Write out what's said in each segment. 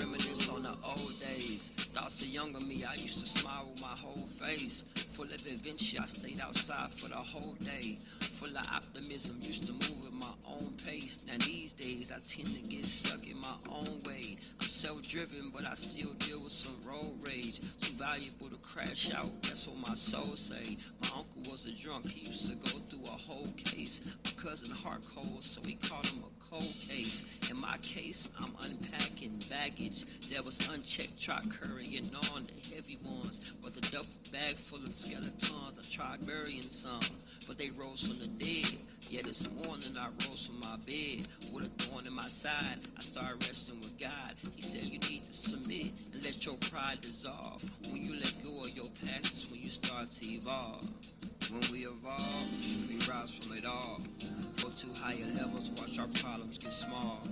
reminisce on the old days. Thoughts of younger me, I used to smile with my whole face. Full of adventure, I stayed outside for the whole day. Full of optimism, used to move at my own pace. Now these days, I tend to get stuck in my own way. I'm self-driven, but I still deal with some road rage. Too valuable to crash out, that's what my soul say. My uncle was a drunk, he used to go through a whole case. My cousin heart cold, so we called him a cold case. In my case, I'm unpacking baggage that was unchecked, try carrying on the heavy ones. But the duffel bag full of skeletons, I tried burying some, but they rose from the dead. Yeah, this morning I rose from my bed with a thorn in my side. I started wrestling with God. He said you need to submit and let your pride dissolve. When you let go of your past, it's when you start to evolve. When we evolve, we rise from it all. Go to higher levels, watch our problems get small.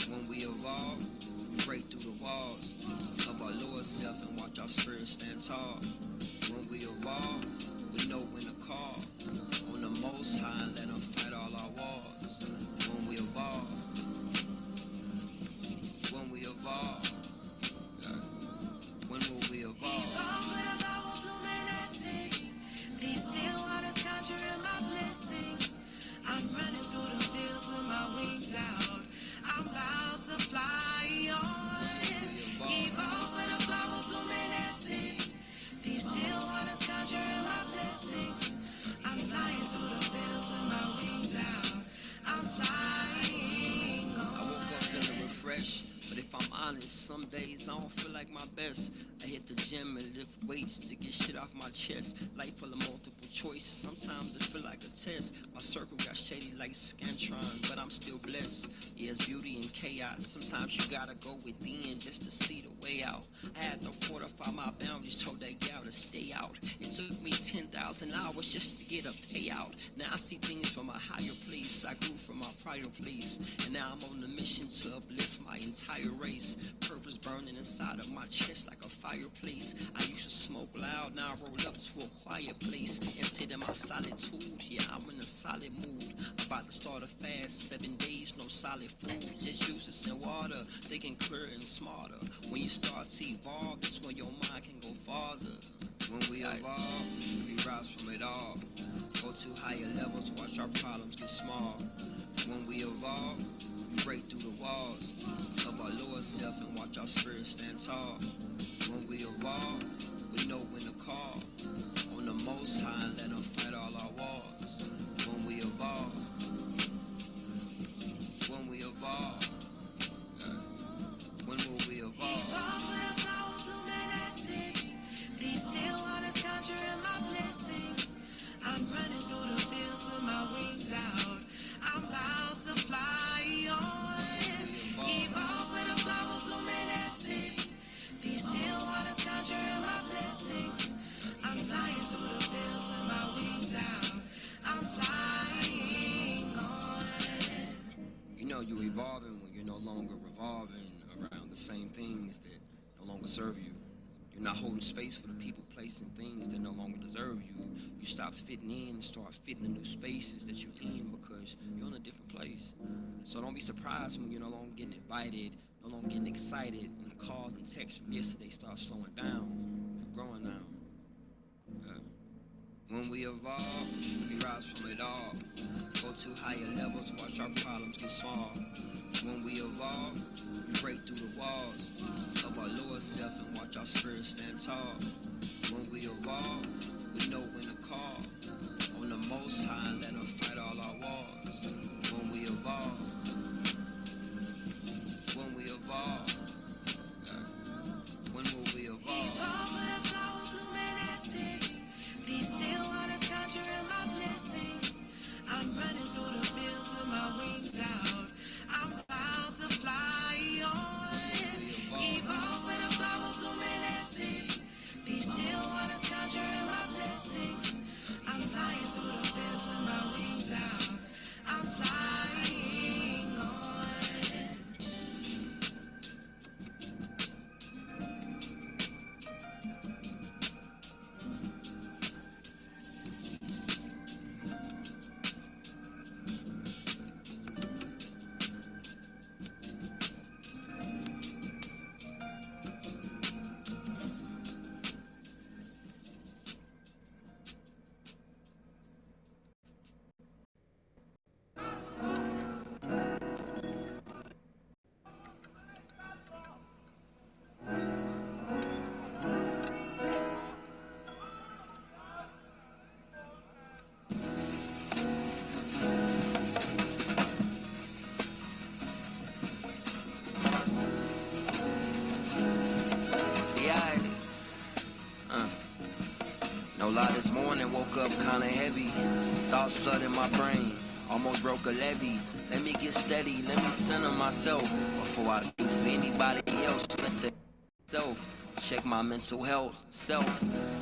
When we evolve, we break through the walls of our lower self and watch our spirit stand tall. When we evolve, we know when to call on the Most High and let Him fight all our wars. When we evolve, when we evolve, when will we evolve? These still waters conjuring my blessings. I'm running through the fields with my wings out. I'm about to fly on. Evolve with a flower blooming essence. These still waters conjuring my blessings. I'm flying through the fields with my wings out. I'm flying on. I woke up feeling refreshed, but if I'm honest, some days I don't feel like my best. I hit the gym and lift weights to get shit off my chest. Life full of multiple choices, sometimes it feel like a test. My circle got shady like Scantron, but I'm still blessed. Yeah, it's beauty in chaos. Sometimes you gotta go within just to see the way out. I had to fortify my boundaries, told that gal to stay out. It took me 10,000 hours just to get a payout. Now I see things from a higher place. I grew from my prior place, and now I'm on the mission to uplift my entire race. Purpose burning inside of my chest like a fireplace. I used to smoke loud, now I roll up to a quiet place and sit in my solitude. Yeah, I'm in a solid mood. About to start a fast, 7 days, no solid food, just juices and water, thinking clearer and smarter. When you start to evolve, that's when your mind can go farther. When we evolve, we rise from it all. Go to higher levels, watch our problems get small. When we evolve, we break through the walls of our lower self and watch our spirit stand tall. When we evolve, we know when to call on the Most High and let Him fight all our wars. When we evolve, when we evolve, when will we evolve? Evolve with a flower blooming essence. These still waters conjuring my blessings. I'm running through the fields with my wings out. I'm about to fly on. Evolve with a flower blooming essence. These still waters conjuring my blessings. I'm flying through the fields with my wings out. I'm flying on. You know you're evolving when you're no longer revolving around the same things that no longer serve you. You're not holding space for the people, places, and things that no longer deserve you. You stop fitting in and start fitting the new spaces that you're in because you're in a different place. So don't be surprised when you're no longer getting invited, no longer getting excited, when the calls and texts from yesterday start slowing down. You're growing now. When we evolve, we rise from it all. Go to higher levels, watch our problems get small. When we evolve, we break through the walls of our lower self and watch our spirit stand tall. When we evolve, we know when to call on the Most High and let Him fight all our wars. When we evolve, when we evolve, when will we evolve? Evolve with a flower blooming essence. These still waters conjuring my blessings. I'm running through the fields with my wings out. I'm about to fly on. Evolve with a flower blooming essence. These still waters conjuring my blessings. No lie, this morning woke up kinda heavy. Thoughts flooding my brain, almost broke a levee. Let me get steady, let me center myself before I do for anybody else. Let's say self, check my mental health. Self,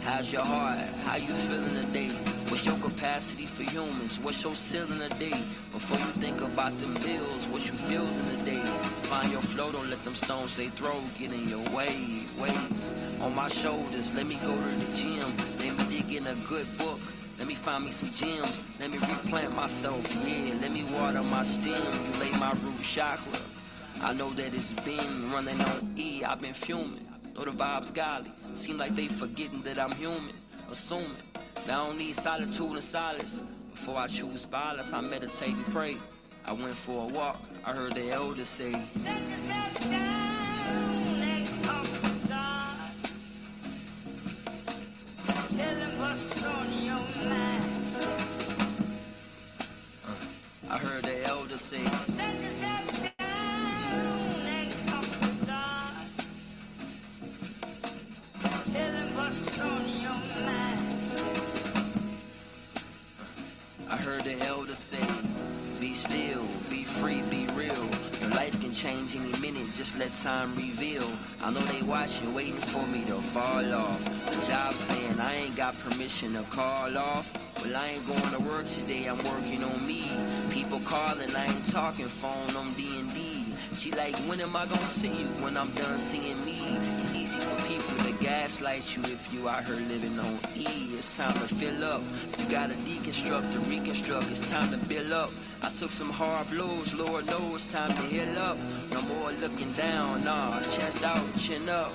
how's your heart? How you feeling today? What's your capacity for humans? What's your ceiling today? Before you think about them bills, what you building today? Find your flow, don't let them stones they throw get in your way. Weights on my shoulders, let me go to the gym. Let me dig in a good book. Let me find me some gems. Let me replant myself, yeah. Let me water my stem. You lay my root chakra. I know that it's been running on E. I've been fuming. Know the vibes godly. Seem like they forgetting that I'm human. Assuming that I don't need solitude and silence. Before I choose violence, I meditate and pray. I went for a walk. I heard the elders say, I heard the elders say, I heard the elders say, be still, be free, be real. Your life can change any minute, just let time reveal. I know they watching, waiting for me to fall off. The job saying I ain't got permission to call off. Well, I ain't going to work today, I'm working on me. People calling, I ain't talking, phone on D&D. She like, when am I gonna see you? When I'm done seeing me. It's easy for people to gaslight you if you out here living on E. It's time to fill up. You gotta deconstruct to reconstruct. It's time to build up. I took some hard blows, Lord knows, time to heal up. No more looking down, nah, chest out, chin up.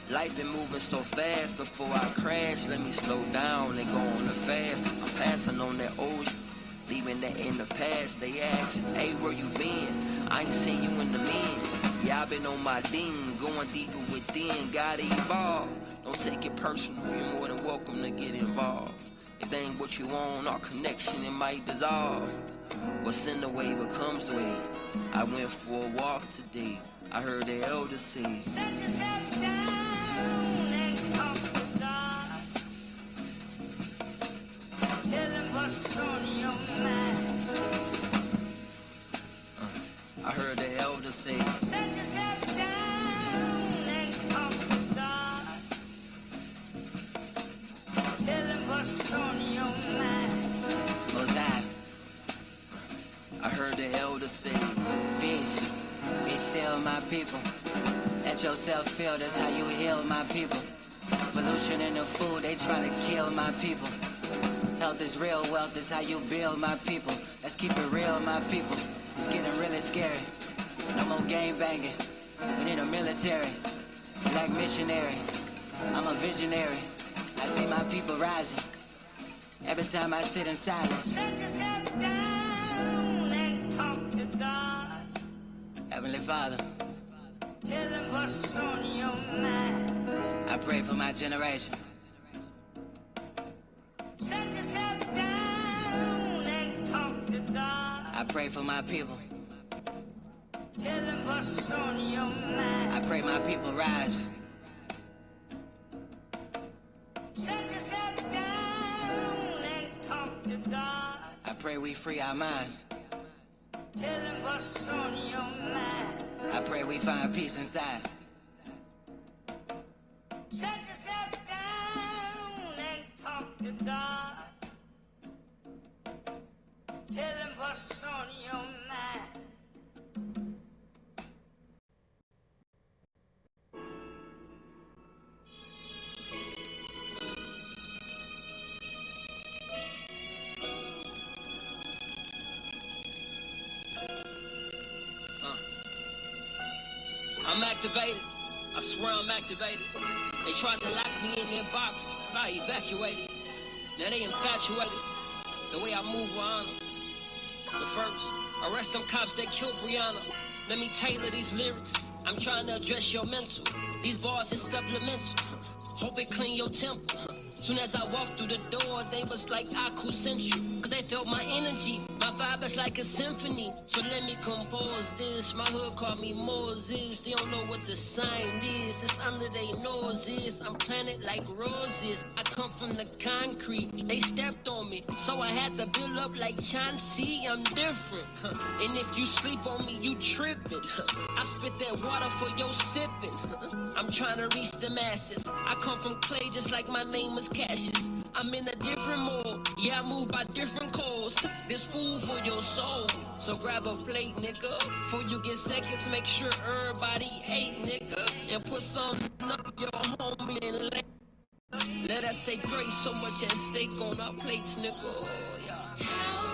Life been moving so fast, before I crash, let me slow down and go on the fast. I'm passing on that old leaving that in the past. They ask, hey, where you been? I ain't seen you in the men. Yeah, I been on my ding, going deeper within, gotta evolve. Don't take it personal, you're more than welcome to get involved. If they ain't what you want, our connection, it might dissolve. What's in the way becomes the way. I went for a walk today, I heard the elders say, I heard the elders say, I heard the elders say, be still, my people. Let yourself feel, that's how you heal, my people. Pollution in the food, they try to kill my people. Health is real, wealth is how you build, my people. Let's keep it real, my people. It's getting really scary. No more gang banging. We need a military, black missionary. I'm a visionary. I see my people rising. Every time I sit in silence. Heavenly Father, tell them what's on your mind. I pray for my generation. Shut yourself down and talk to God. I pray for my people. Tell them what's on your mind. I pray my people rise. Shut yourself down and talk to God. I pray we free our minds. Tell them what's on your mind. I pray we find peace inside. Shut yourself down and talk to God. Tell them what's on your mind. I'm activated. I swear I'm activated. They tried to lock me in their box, but I evacuated. Now they infatuated. The way I move with honor. But first, arrest them cops that killed Brianna. Let me tailor these lyrics. I'm trying to address your mental. These bars is supplemental. Hope it clean your temple. Soon as I walked through the door, they was like Aku Central. Cause they felt my energy, my vibe is like a symphony. So let me compose this, my hood called me Moses. They don't know what the sign is, it's under their noses. I'm planted like roses, I come from the concrete. They stepped on me, so I had to build up like Chauncey. I'm different, and if you sleep on me, you tripping. I spit that water for your sipping. I'm trying to reach the masses. I come from clay just like my name is Cassius. I'm in a different mode, yeah, I move by different codes. This food for your soul, so grab a plate, nigga. Before you get seconds, make sure everybody ate, nigga. And put something up your homie and let us say grace, so much at stake on our plates, nigga. Yeah. Health,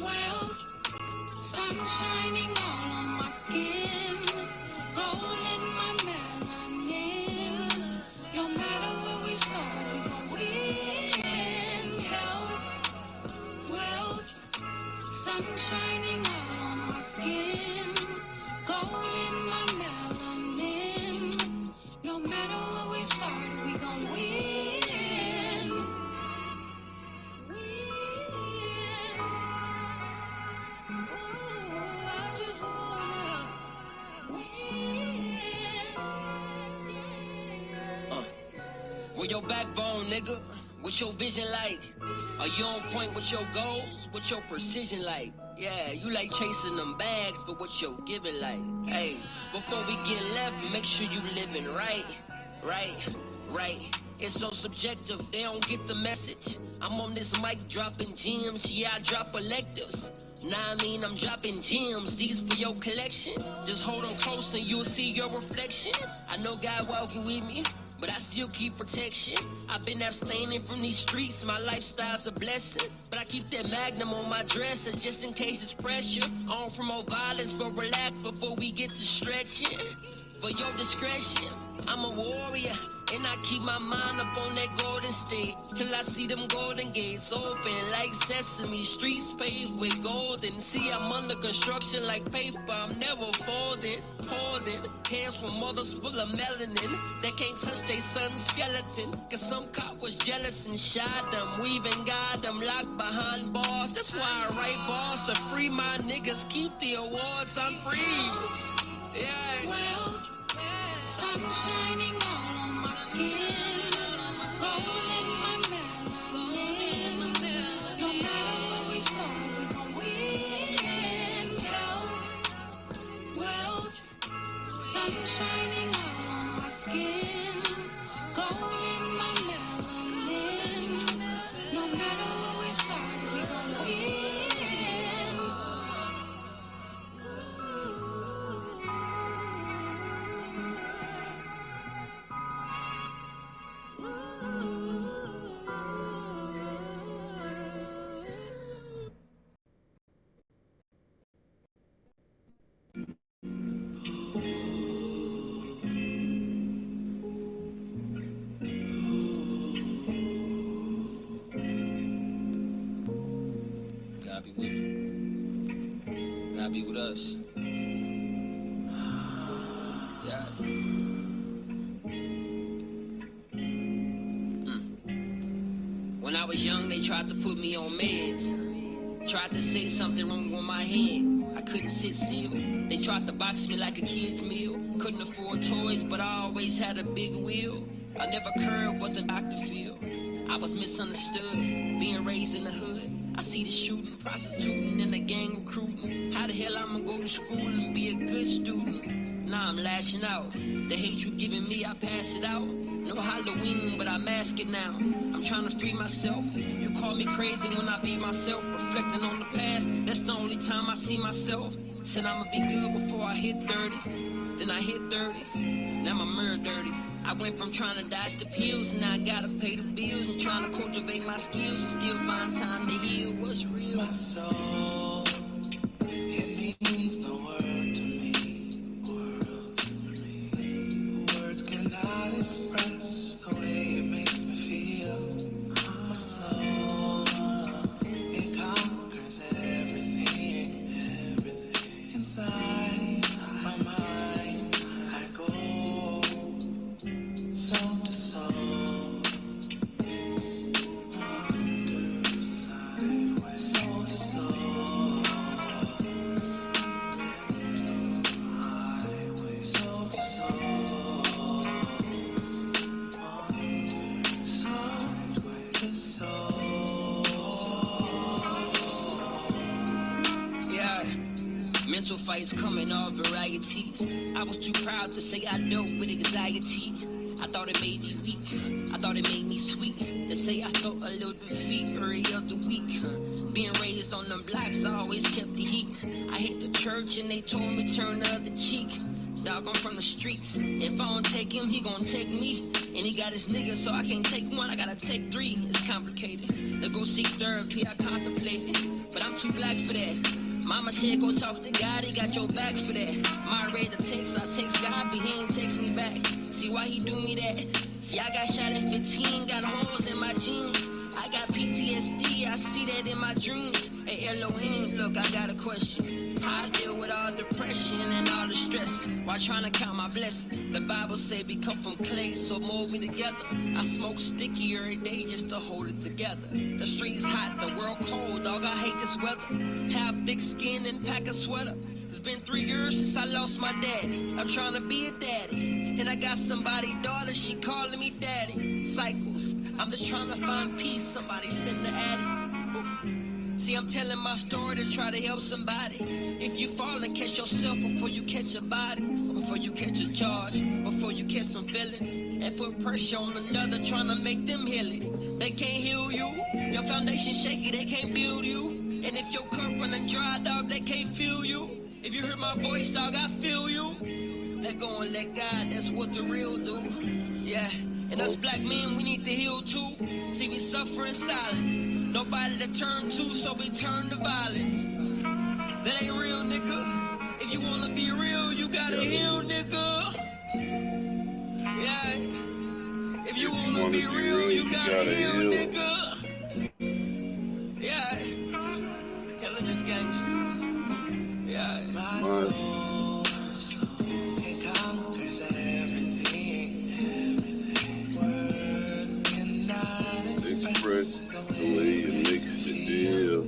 wealth, sun shining all on my skin, gold in my melanin. No matter where we start, we gon' win. Health, wealth, sun shining all on my skin, gold in my melanin. No matter where we start, we gon' win. Ooh, I just wanna win. Where your backbone, nigga? What's your vision like? Are you on point with your goals? What's your precision like? Yeah, you like chasing them bags, but what's your giving like? Hey, before we get left, make sure you living right. Right. It's so subjective, they don't get the message. I'm on this mic dropping gems, yeah, I drop electives. Nah, I mean, I'm dropping gems, these for your collection. Just hold them close and you'll see your reflection. I know God walking with me, but I still keep protection. I've been abstaining from these streets, my lifestyle's a blessing. But I keep that magnum on my dresser just in case it's pressure. I don't promote violence, but relax before we get to stretching. For your discretion, I'm a warrior, and I keep my mind up on that golden state till I see them golden gates open like Sesame Streets paved with golden. See, I'm under construction like paper, I'm never folding, holding hands from mothers full of melanin that can't touch their son's skeleton. Cause some cop was jealous and shot them. We even got them locked behind bars. That's why I write bars to free my niggas. Keep the awards, I'm free. Yeah. Well, sun shining all on my skin, gold in my melanin. No matter where we start, we gon' win. Health, wealth, sun shining all on my skin, gold in my melanin. No matter where we start, we gon' win. God be with me. God be with us. Yeah. When I was young, they tried to put me on meds. Tried to say something wrong with my head. I couldn't sit still. They tried to box me like a kid's meal. Couldn't afford toys, but I always had a big wheel. I never cared what the doctor feel. I was misunderstood, being raised in the hood. I see the shooting, prostituting, and the gang recruiting. How the hell I'ma go to school and be a good student? Now I'm lashing out. The hate you giving me, I pass it out. No Halloween, but I mask it now. I'm trying to free myself. You call me crazy when I be myself. Reflecting on the past, that's the only time I see myself. Said I'ma be good before I hit 30. Then I hit 30. Now my mirror dirty. I went from trying to dodge the pills, and now I gotta pay the bills. And trying to cultivate my skills and still find time to heal what's real. My soul, it means the world to me, world to me. Words cannot express the way it makes me feel. My soul, it conquers everything, everything. Inside my mind, I go soul to soul. fights come in all varieties. I was too proud to say I dealt with anxiety. I thought it made me weak, I thought it made me sweet to say I felt a little defeat every other week. Being raised on them blocks, I always kept the heat. I hit the church and they told me turn the other cheek. Dog, I'm from the streets. If I don't take him, he gon' take me. And he got his niggas, so I can't take one, I gotta take three. It's complicated. To go seek therapy, I contemplated. But I'm too black for that. Mama said go talk to God, he got your back for that. My read the text, I text God, but he ain't text me back. See why he do me that? See, I got shot at 15, got holes in my jeans. I got PTSD, I see that in my dreams. Hey, Elohim, look, I got a question. How I deal with all depression and all the stress while trying to count my blessings. The Bible say we come from clay, so mold me together. I smoke sticky every day just to hold it together. The streets hot, the world cold, dog, I hate this weather. Have thick skin and pack a sweater. It's been 3 years since I lost my daddy. I'm trying to be a daddy. And I got somebody's daughter, she calling me daddy. Cycles, I'm just trying to find peace, somebody send the addy. See, I'm telling my story to try to help somebody. If you fall and catch yourself before you catch a body, or before you catch a charge, before you catch some feelings, and put pressure on another trying to make them heal it. They can't heal you, your foundation shaky, they can't build you. And if your cup running dry, dog, they can't feel you. If you heard my voice, dog, I feel you. Let go and let God, that's what the real do. Yeah, and us black men, we need to heal too. See, we suffer in silence. Nobody to turn to, so we turn to violence. That ain't real, nigga. If you wanna be real, you gotta heal, nigga. Yeah. If you wanna be real, you gotta heal, nigga. Yeah. Killing this gangster. Yeah. My soul, it conquers everything. Words cannot express the way you mix the deal.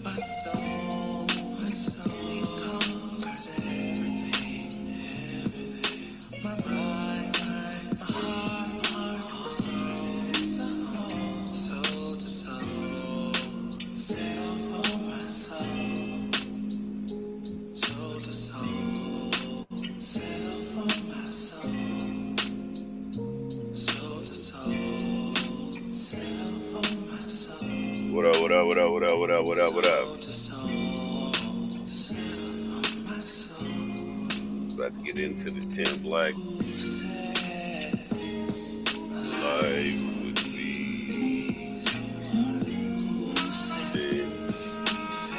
my soul, it conquers everything. My mind, my heart, soul to soul, settle for my soul. Soul to soul, settle for my soul. Soul to soul, settle for my soul. What up, what up, what up, what up, what up, what up, what up? Soul to soul, settle for my soul. About to get into this 10 Black Who said life would be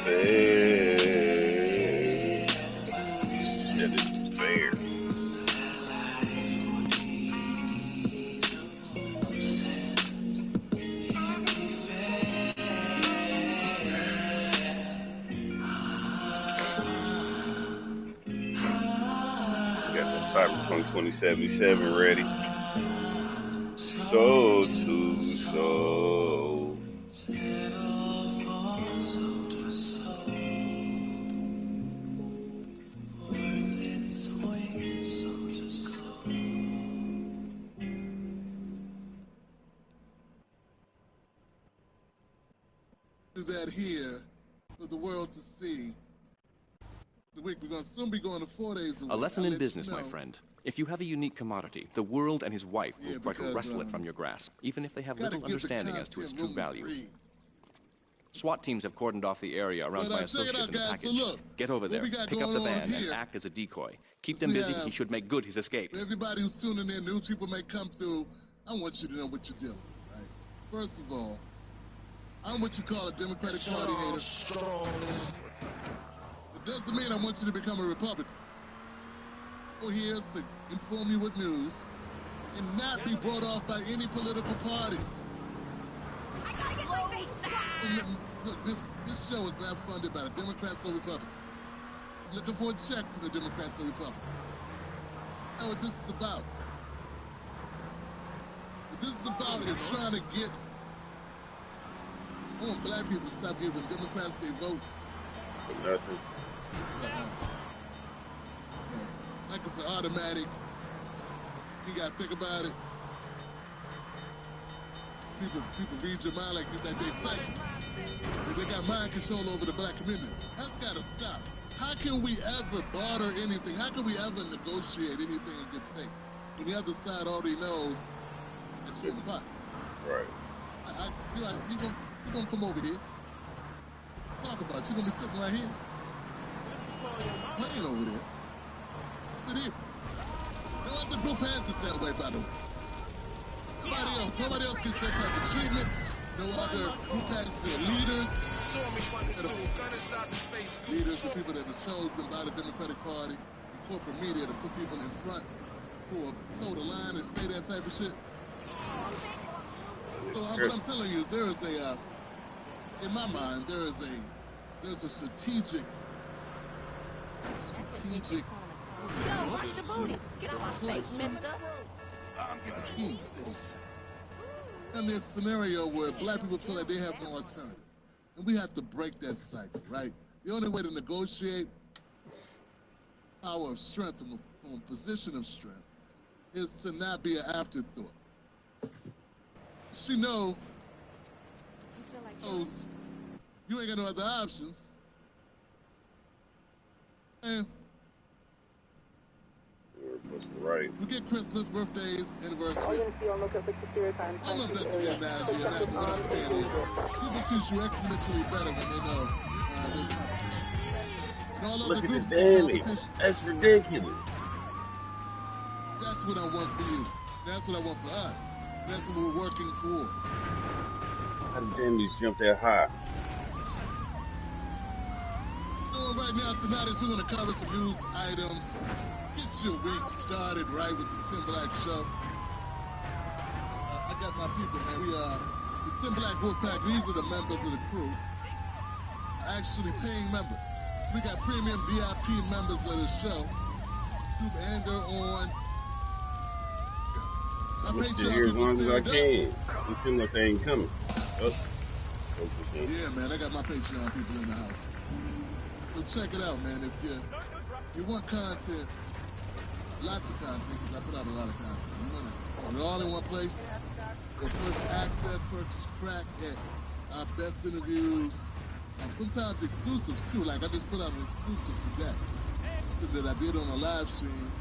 fair. That is fair. Got the Cyberpunk 2077 ready. Soul to soul. settle for soul to soul? Worth its weight, soul to soul. Do that here for the world to see. The week we're going to soon be going to 4 days a week. A lesson I'll in let you business, my know. friend. If you have a unique commodity, the world and his wife will Yeah, try to because, wrestle it from your grasp, even if they have Gotta little give the understanding as to its content true room to value. breathe. SWAT teams have cordoned off the area around But, my check it associate out, in the guys. So package. look, Get over what there, we got pick up going the on van, and here act as a decoy. Keep is them we busy. have- He should make good his escape. For everybody who's tuning in, new people may come through. I want you to know what you're doing. Right? First of all, I'm what you call a Democratic Party hater. It doesn't mean I want you to become a Republican. We're here is to inform you with news and not be brought off by any political parties. And look, this show is not funded by the Democrats or Republicans. I'm looking for a check from the Democrats or Republicans. That's what this is about. What this is about is trying to get, I want black people to stop giving Democrats their votes. For nothing. Like it's an automatic. You gotta think about it. People read your mind like that they say. They got mind control over the black community. That's gotta stop. How can we ever barter anything? How can we ever negotiate anything in good faith when the other side already knows that you're in the pot? Right. You gonna come over here? Talk about it. You gonna be sitting right here, playing over there. Sit here. No other group has it that way, by the way. Nobody else gets that type of treatment. No other group has their leaders. Leaders, the people that are chosen by the Democratic Party, the corporate media to put people in front who will toe the line and say that type of shit. So what I'm telling you is there is a, in my mind, there's a strategic. Watch the booty. Get out my face, mister. In this scenario where black people feel like they have no alternative. And we have to break that cycle, right? The only way to negotiate power of strength from a position of strength is to not be an afterthought. She knows you ain't got no other options. And right. we get Christmas, birthdays, anniversaries. I'm investigating now here, and what I'm saying is people treat you exponentially better when they know there's competition. And all Look other at groups the get damage. competition. That's ridiculous. That's what I want for you. That's what I want for us. That's what we're working toward. How the damage jumped that high? So right now, tonight is we're going to cover some news items. Get your week started right with the Tim Black Show. I got my people, man. We are the Tim Black Wolfpack. These are the members of the crew. Actually paying members. We got premium VIP members of the show. And they're on. I'm gonna sit here as long as I can. Until that thing coming. Yeah, man. I got my Patreon people in the house. So check it out, man. If you want content, lots of content, because I put out a lot of content. You want it all in one place. Or first access, first crack at our best interviews. Sometimes exclusives too. Like I just put out an exclusive today that I did on a live stream.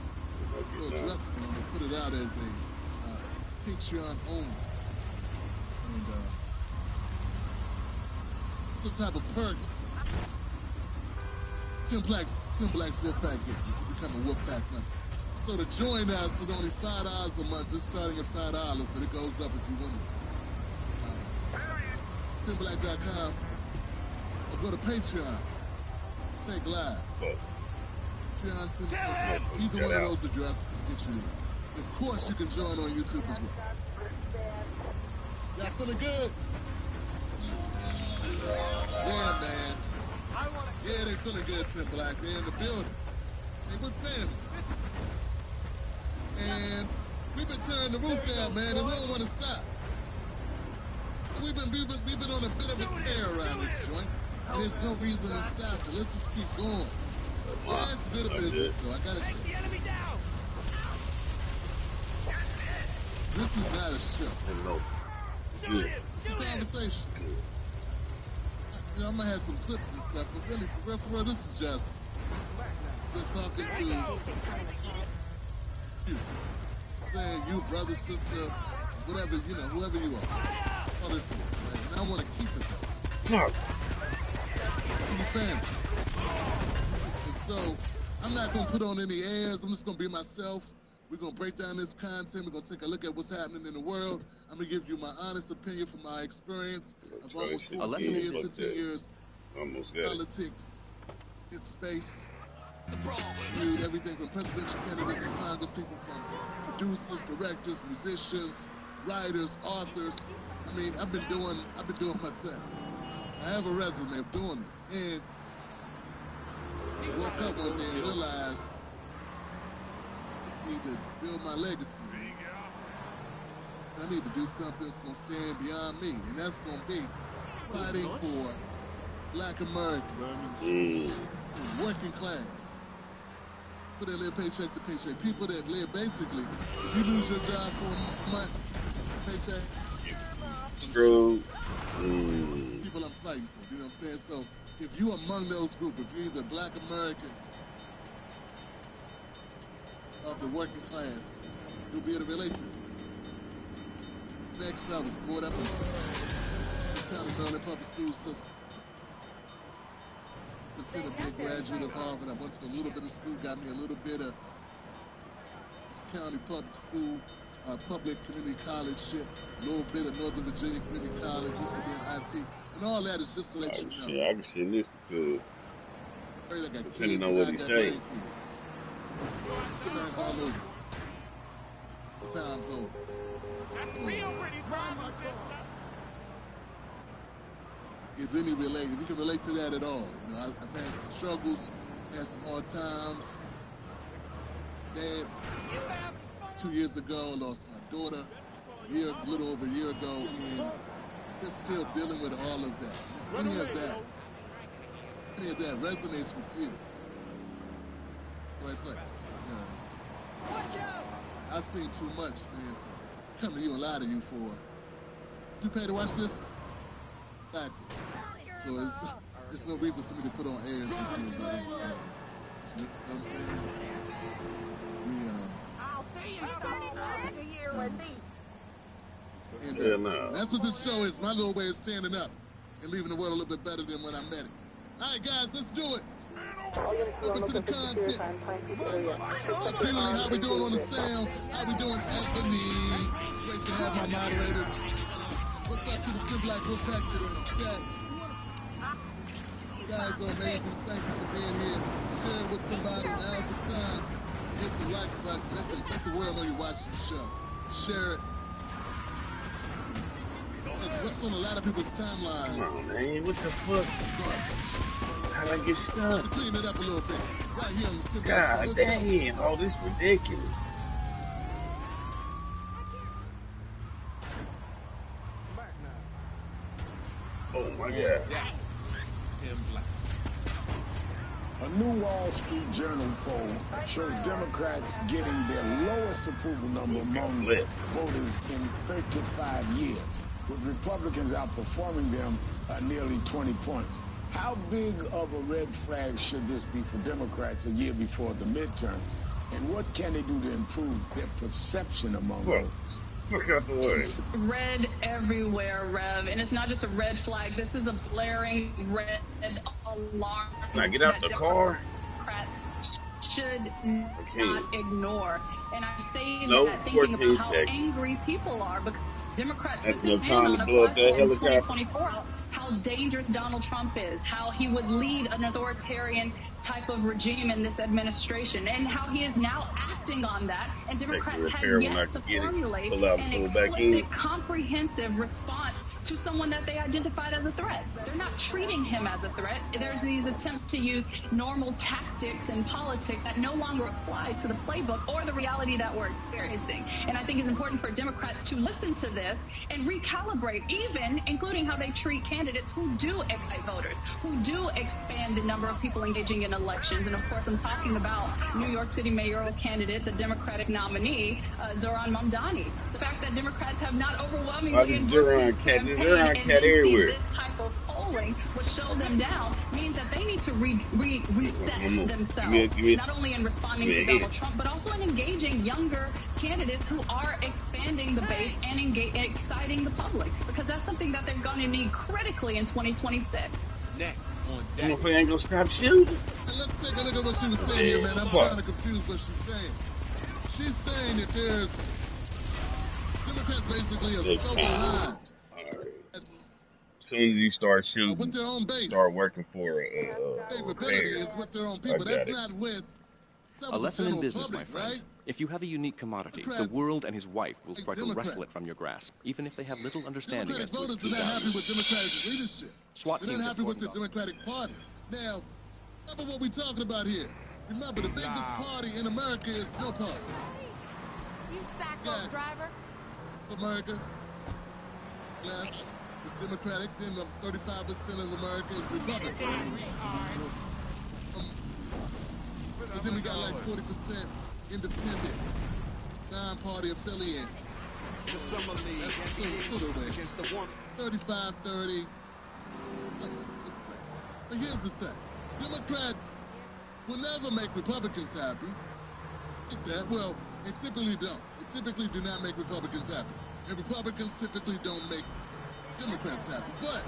So addressing them and put it out as a Patreon only. And the type of perks Tim Black's Wolfpack get. You become a Wolfpack member. So to join us, it's only $5 a month, just starting at $5, but it goes up if you want it. TimBlack.com. Or go to Patreon. Take live. Patreon, either one of those addresses will get you there. Of course, you can join on YouTube as well. Y'all feeling good? Yeah, man. Yeah, they feeling good, Tim Black. They're in the building. They with family. And we've been turning the roof down, man, and we don't want to stop. We've been on a bit of a tear around this joint, and there's no reason to stop it. Let's just keep going. Yeah, it's a bit of business, though. I gotta tell you. This is not a show. It's a conversation. You know, I'm gonna have some clips and stuff, but really, for real, this is just we're talking to you, saying you, brother, sister, whatever, you know, whoever you are. All this is, right? And I want to keep it that way. To your family. And so, I'm not gonna put on any airs. I'm just gonna be myself. We're going to break down this content. We're going to take a look at what's happening in the world. I'm going to give you my honest opinion from my experience of almost 14 years, 15 years, politics, in space. Viewed everything from presidential candidates to Congress people, from producers, directors, musicians, writers, authors. I mean, I've been doing my thing. I have a resume of doing this. And I woke up one day and realized I need to build my legacy. I need to do something that's going to stand beyond me, and that's going to be fighting for Black Americans, working class, people that live paycheck to paycheck, people that live basically, if you lose your job for a month, paycheck, true. People I'm fighting for, you know what I'm saying? So if you're among those groups, if you're either black American of the working class, you'll be able to relate to this. Next, I was brought up in the County Maryland public school system. Considered to be a graduate of Harvard. I went to a little bit of school, got me a little bit of county public school, public community college shit, a little bit of Northern Virginia Community College, used to be in IT, and all that is just to let you know. Shit, I can send this to Cub. I got Depending kids on and what I he got say. grandkids. Just go down all over. Time's over. Is any related? If you can relate to that at all. You know, I've had some struggles, had some hard times. Dad, 2 years ago, lost my daughter, a little over a year ago, and they're still dealing with all of that. If any of that resonates with you, right place. Because I've seen too much, man, to come to you and lie to you for. Did you pay to watch this? Exactly. So it's no reason for me to put on airs and things about it. You know what I'm saying? That's what this show is. My little way of standing up and leaving the world a little bit better than when I met it. All right, guys, let's do it. Welcome to the content. Purely how we doing on the sound, how we doing Anthony. Great to have my moderators. What's up to the Tim Black Wolf Packet on the chat? You guys are amazing. Thank you for being here. Share it with somebody. Now's the time. Hit the like button. Let the world know you're watching the show. Share it. What's on a lot of people's timelines? Come on, man. What the fuck? How'd I get stuck? To clean it up a little bit. Right here on the Tim Black God Show. damn. Oh, this is ridiculous. Oh, my God. A new Wall Street Journal poll shows Democrats getting their lowest approval number among voters in 35 years, with Republicans outperforming them by nearly 20 points. How big of a red flag should this be for Democrats a year before the midterms? And what can they do to improve their perception among voters? Look out the way. It's red everywhere, Rev, and it's not just a red flag. This is a blaring red alarm. Now get out the car. Democrats should not ignore. And I say Nope, that thinking about how 14 seconds. angry people are, because Democrats That's sit no time on to a blow up that platform in helicopter. 2024 how dangerous Donald Trump is, how he would lead an authoritarian type of regime in this administration, and how he is now acting on that, and Democrats have yet to formulate an explicit, comprehensive response to someone that they identified as a threat. They're not treating him as a threat. There's these attempts to use normal tactics in politics that no longer apply to the playbook or the reality that we're experiencing. And I think it's important for Democrats to listen to this and recalibrate, even including how they treat candidates who do excite voters, who do expand the number of people engaging in elections. And of course, I'm talking about New York City mayoral candidate, the Democratic nominee, Zohran Mamdani. The fact that Democrats have not overwhelmingly endorsed his campaign and then see this type of polling, which show them down, means that they need to reset themselves, not only in responding to Donald Trump, but also in engaging younger candidates who are expanding the base and exciting the public, because that's something that they're going to need critically in 2026. Next on that. Motherfucker ain't gonna stop shooting. Let's take a look at what she was saying here, man. I'm trying to confuse what she's saying. She's saying that there's Democrats basically are so behind. As soon as you start shooting, with their own base, start working for favorability is with their own people. That's not with. A lesson in business, my friend. Right? If you have a unique commodity, the world and his wife will try to wrestle it from your grasp, even if they have little understanding as to its true value. Democratic voters are not happy with Democratic leadership. SWAT teams are not happy with the Democratic Party. Now, remember what we're talking about here. Remember, the biggest party in America is no party. You sack driver. America, less is Democratic, then 35% of America is Republican. And then we got like 40% independent, non-party affiliate. The summer league against the 35-30. It's great. But here's the thing. Democrats will never make Republicans happy. Get that? Well, they typically don't. They typically do not make Republicans happy. And Republicans typically don't make Democrats happy. But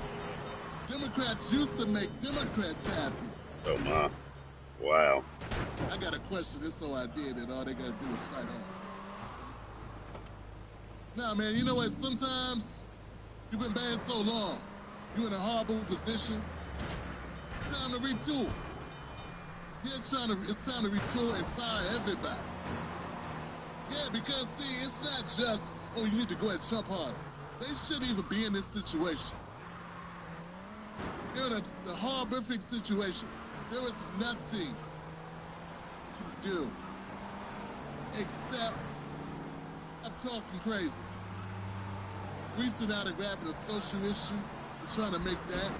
Democrats used to make Democrats happy. Oh, my. Wow. I got to question this whole idea that all they got to do is fight on. Nah, man, you know what? Sometimes you've been banned so long. You're in a horrible position. It's time to retool. Yeah, it's time to retool and fire everybody. Yeah, because, see, it's not just, oh, you need to go at Trump harder. They shouldn't even be in this situation. They're in the horrific situation. There is nothing to do except I'm talking crazy. Reaching out and grabbing a social issue and trying to make that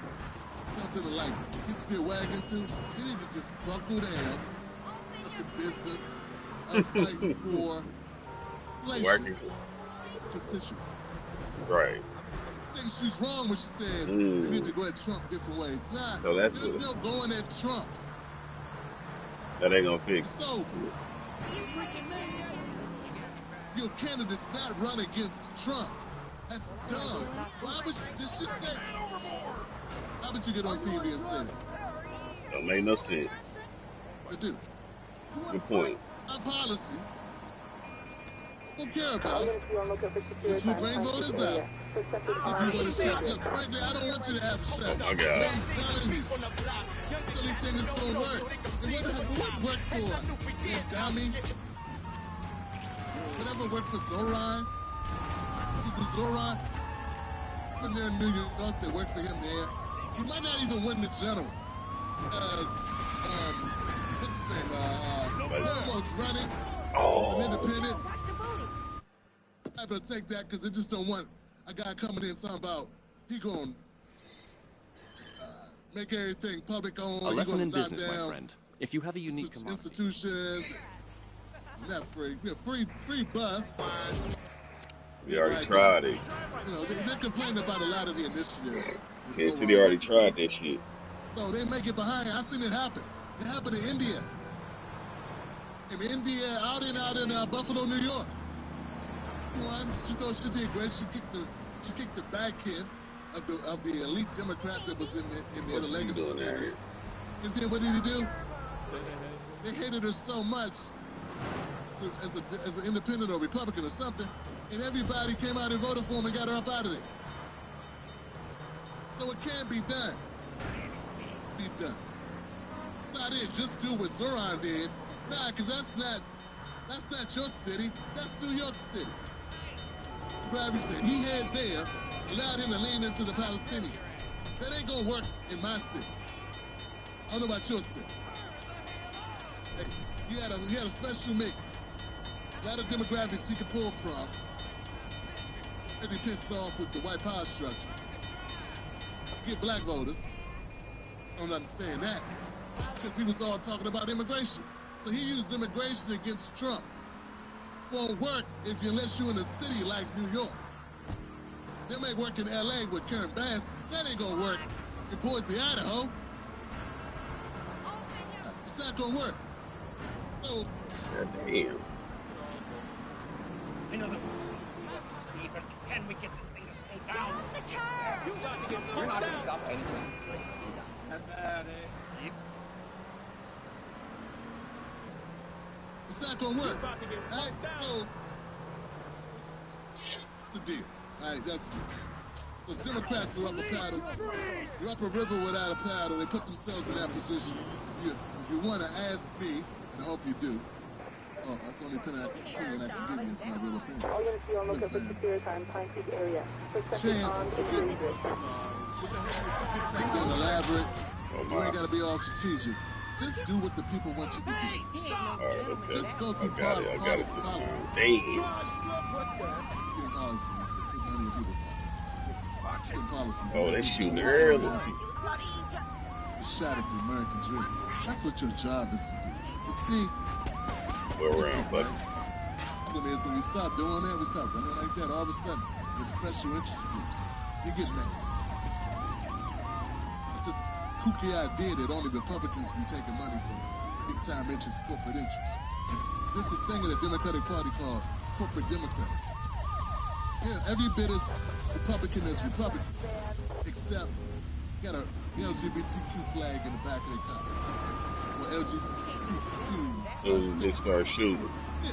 something to like hitch their wagon to. They need to just buckle down with the business of fighting for inflation constituents. Right. I think she's wrong when she says they need to go at Trump different ways. Nah, so there's no going at Trump. That ain't gonna fix it. So, your candidate's not run against Trump. That's dumb. Why would she say? How would you get on TV and say that? Don't make no sense. It do. Good point. Our policies don't care about it. If you bring voters out, if you want to shut, look, frankly, I don't want you to have a shut. Oh my God. I'm telling you, silly thing is gonna work. It what worked for us? Dummy. Whatever worked for Zoran. Zoran, when they're in New York, they work for him there. He might not even win the general. What's his name? Cuomo's running. An independent. I'm going to take that because they just don't want a guy coming in talking about he going to make everything public owned. A lesson in business, my friend. If you have a unique commodity. Institutions, not free. We have free bus. We already tried it. You know, they're complaining about a lot of the initiatives. Can't see they already tried that shit. So they make it behind. I've seen it happen. It happened in India. In India, out in Buffalo, New York. She thought she did great. She kicked the back end of the elite Democrat that was in the legacy area. And then what did he do? They hated her so much as an independent or Republican or something, and everybody came out and voted for him and got her up out of there. So it can be done. Be done. Not it. Just do what Zoran did. Nah, because that's not your city. That's New York City. Gravity said he had there allowed him to lean into the Palestinians. That ain't gonna work in my city. I don't know about your city. Hey, he had a special mix. A lot of demographics he could pull from. Maybe pissed off with the white power structure. Get black voters. I don't understand that. Because he was all talking about immigration. So he used immigration against Trump. Won't work unless you're in a city like New York. They may work in LA with Karen Bass. That ain't gonna work in Boise, Idaho. It's not gonna work. So, damn. I know that we're speed, but can we get this thing to slow down? The car! You got to get We're not going to stop anything. it's not gonna work. Right? So, it's the deal. Right? That's the deal. So Democrats are up a paddle. They're up a river without a paddle. They put themselves in that position. If you want to ask me, and I hope you do. Oh, that's the only opinion I can give you. It's my real opinion. All units be on lookout for secure time, Pine Creek area. Suspected armed and dangerous. That's not elaborate. You ain't got to be all strategic. Just do what the people want you to do. Alright, okay. Just go through I got it. policy. Damn. Oh, they shooting early. You shot at the American dream. That's what your job is to do. But see, go around, buddy. The problem is when we start doing that, we start running like that, all of a sudden, the special interest groups, they get mad. kooky idea that only Republicans be taking money from big-time interest, corporate interests. This is a thing in the Democratic Party called corporate Democrats. Yeah, every bit as Republican as Republican, except got a LGBTQ flag in the back of the car. Or LGBTQ. So they start shooting. Yeah.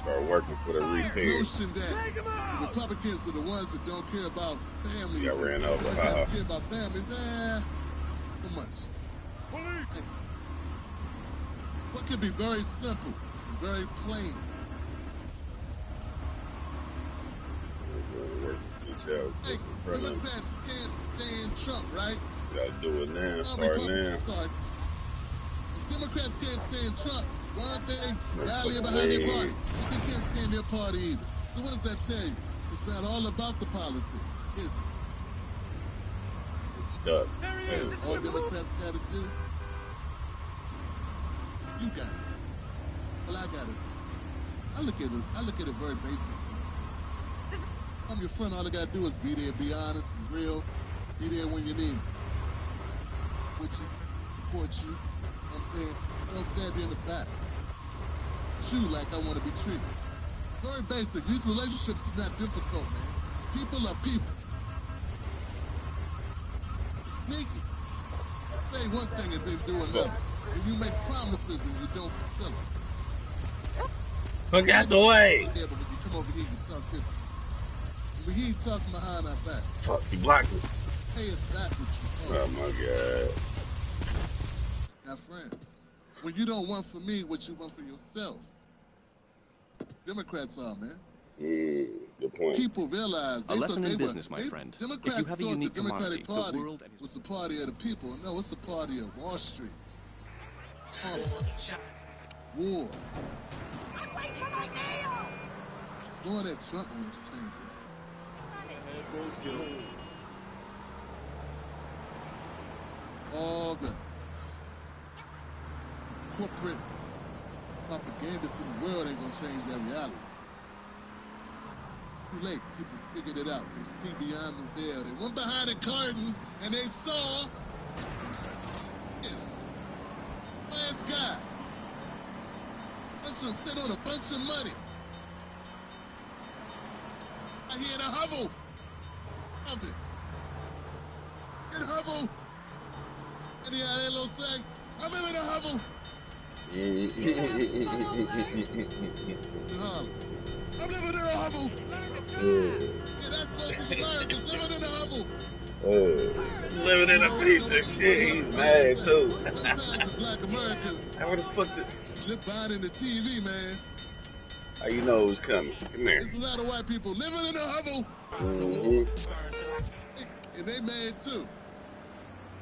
Start working for the repair. This notion that Republicans are the ones that don't care about families. Got ran over. Democrats care about families. So much. Hey. What could be very simple and very plain? Hey, Democrats can't stand Trump, right? Gotta do it now. Start now. Sorry. If Democrats can't stand Trump, why aren't they rallying behind their party? But they can't stand their party either. So what does that tell you? It's not all about the politics, is it? It's stuck. All Democrats got to do, you got it. Well, I got it. I look at it very basic. I'm your friend. All I gotta do is be there, be honest, be real, be there when you need me. With you, support you. You know what I'm saying? Don't stab you in the back. Treat you like I want to be treated. Very basic. These relationships are not difficult, man. People are people. Sneaky. You say one thing and then do another. And you make promises and you don't fulfill them. Fuck out the way. Yeah, but when you come over here, you talk different. But he ain't talking behind our back. Fuck, he blocked me. Hey, it's back with you. Oh my God. Now, friends, when you don't want for me what you want for yourself, Democrats are, man. Good point. People realize a lesson in business, my friend. Democrats if you have a unique the Democratic commodity, Party the world and was the party of the people. No, it's the party of Wall Street. War. Lord, that Trump wants to change that. All the corporate propagandists in the world ain't gonna change that reality. Too late. People figured it out. They see beyond the veil. They went behind the curtain and they saw this last guy. Bunch of sit on a bunch of money. I hear the hovel of it. In hovel. And he had a little saying, I'm in the hovel. I'm living in a hovel. Yeah, that's most of Americans living in a hovel. Living in a piece of shit. He's mad too. Sometimes it's black Americans. How the fuck did... Live behind in the TV, man. How you know who's coming? Come here. There's a lot of white people living in a hovel. And they mad too.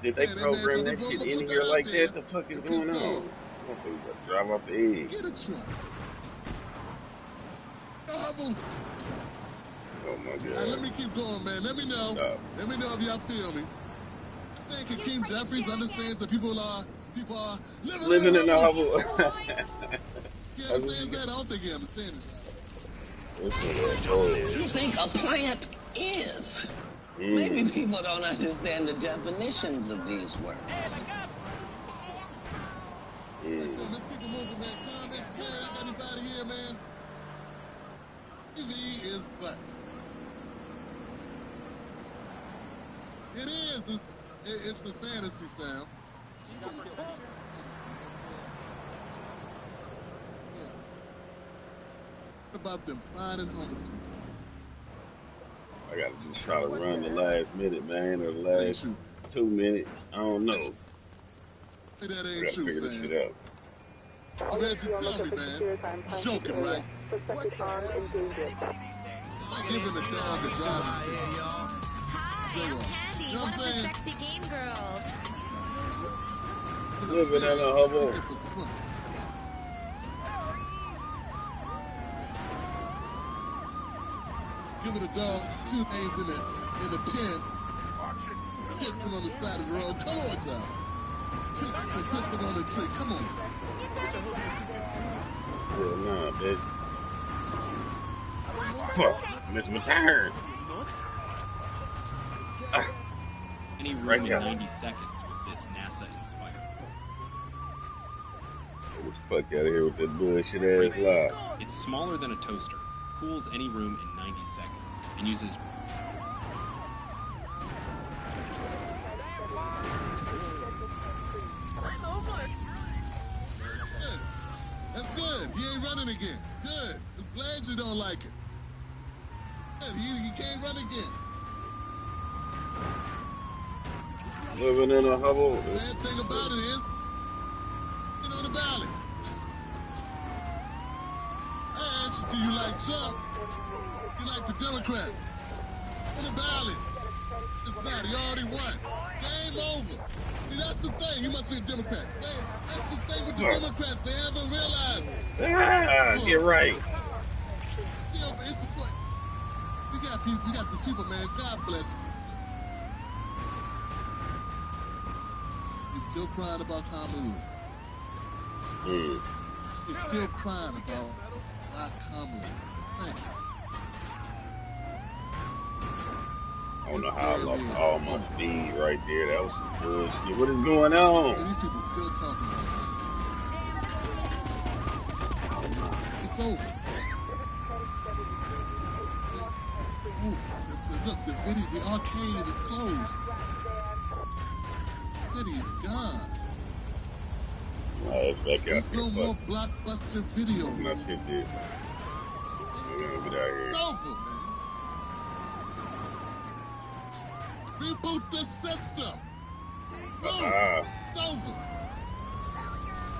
Did they program that shit in here like that? The fuck is going on? Motherfucker drive off the edge. Get a truck. A hovel. Oh my God. Right, let me keep going, man. Let me know. Let me know if y'all feel me. I think Hakeem Jeffries understands that people are living in a hovel. He understands that? I don't think he understands it. You think a plant is? Maybe people don't understand the definitions of these words. Let's keep it moving, man. Comments, man. I got anybody here, man? TV is black. It is. It's a fantasy, fam. What about them finding homeless people? I gotta just try to run the last minute, man, or the last 2 minutes. I don't know. Hey, that I ain't gotta true, figure this man. shit out. I'm glad you tell me, man. I'm joking, right? Suspected armed and dangerous. I'm giving the dog a job. Hi, I'm Candy, You know one what of I'm the saying? sexy game girls. Living in a hovel. Giving a dog 2 days in the pen. Pissing on the side of the road. Come on, John. Pissing on the tree. Come on. Hell nah, bitch. Fuck. Missed my turn. any room in 90 seconds with this NASA-inspired. Get the fuck out of here with that bullshit ass lie. It's smaller than a toaster, cools any room in 90 seconds, and uses... That's good. He ain't running again. Good. Just glad you don't like it. Good. He can't run again. Living in a hovel. The bad thing about it is, you know the ballot. I asked you, do you like Trump? You like the Democrats? On the ballot. It's not. He already won. Game over. See, that's the thing. You must be a Democrat. That's the thing with the Democrats. They haven't realized. Get right. You know, it's the point. We got people. We got these people, man. God bless them. He's still crying about Kamala. He's still crying about Kamala. Thank you. I don't know how I lost all my speed right there. That was some bullshit. What is going on? These people still talking about it. It's over. Look, the arcade is closed. The city is gone. Let's back out. There's no more blockbuster video. Let's hit this. Get out here. It's over, man. Reboot the system. It's over.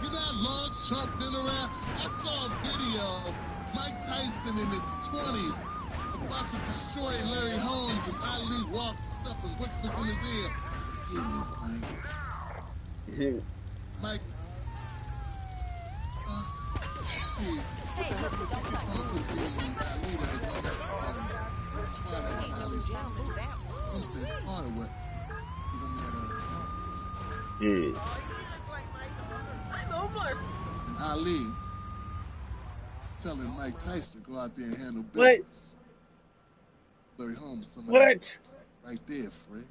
You got Lord Trump been around. I saw a video of Mike Tyson in his 20s about to destroy Larry Holmes, and Ali walks up and whispers in his ear, "Hey, Mike. Please. Some say it's part of what and Ali telling Mike Tyson to go out there and handle business. Larry Holmes, somebody right there, Fred.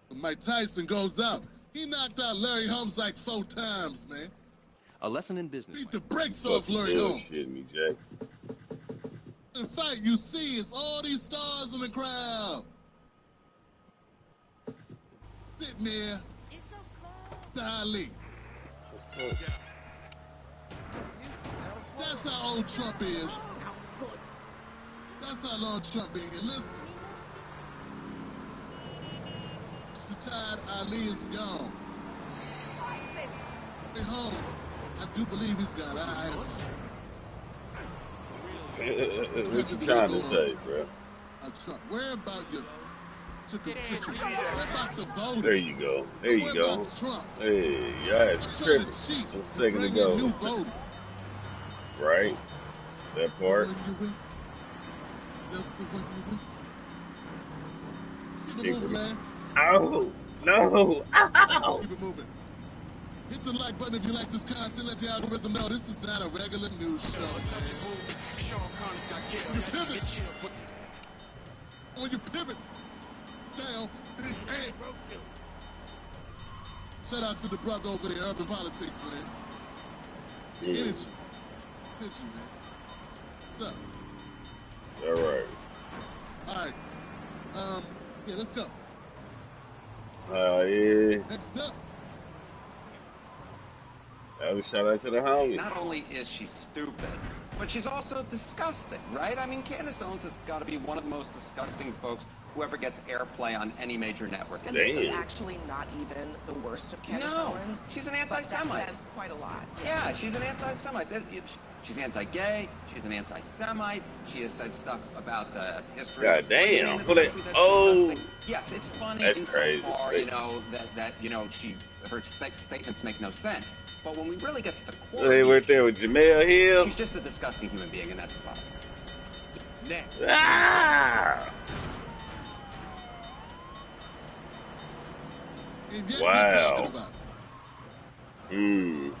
When Mike Tyson goes out, he knocked out Larry Holmes like 4 times, man. A lesson in business. Beat the brakes off Larry Holmes. Me, Jack. In fact, you see, it's all these stars in the crowd. Sitting there. It's Ali. That's how old Trump is. That's how long Trump is. Listen. He's retired. Ali is gone. Larry Holmes, I do believe he's got eye. What you trying to say, bro? Trump. Where about your constituents? Where about the voters? There you go. There you go. Trump? Hey, yeah, it's tripping. Just a second ago. New voters. Right. That part. Keep it moving, man. Oh, no. Ow. Keep it moving. Hit the like button if you like this content. Let the algorithm know this is not a regular news show. You pivot. When you pivot down, hey. Shout out to the brother over there, Urban Politics, man. The energy. Man. What's up? All right. All right. Yeah, let's go. Yeah. Next up. Shout out to the homie. Not only is she stupid, but she's also disgusting, right? I mean, Candace Owens has got to be one of the most disgusting folks who ever gets airplay on any major network. And this is actually not even the worst of Candace Owens. She's an anti-Semite. That says quite a lot. Yeah, she's an anti-Semite. She's anti-gay. She's an anti-Semite. She has said stuff about the history. God damn! Yes, it's funny. That's crazy. Far, you know that her statements make no sense. But when we really get to the core, they were there with Jamel Hill. She's just a disgusting human being, and that's the problem. Next. Wow.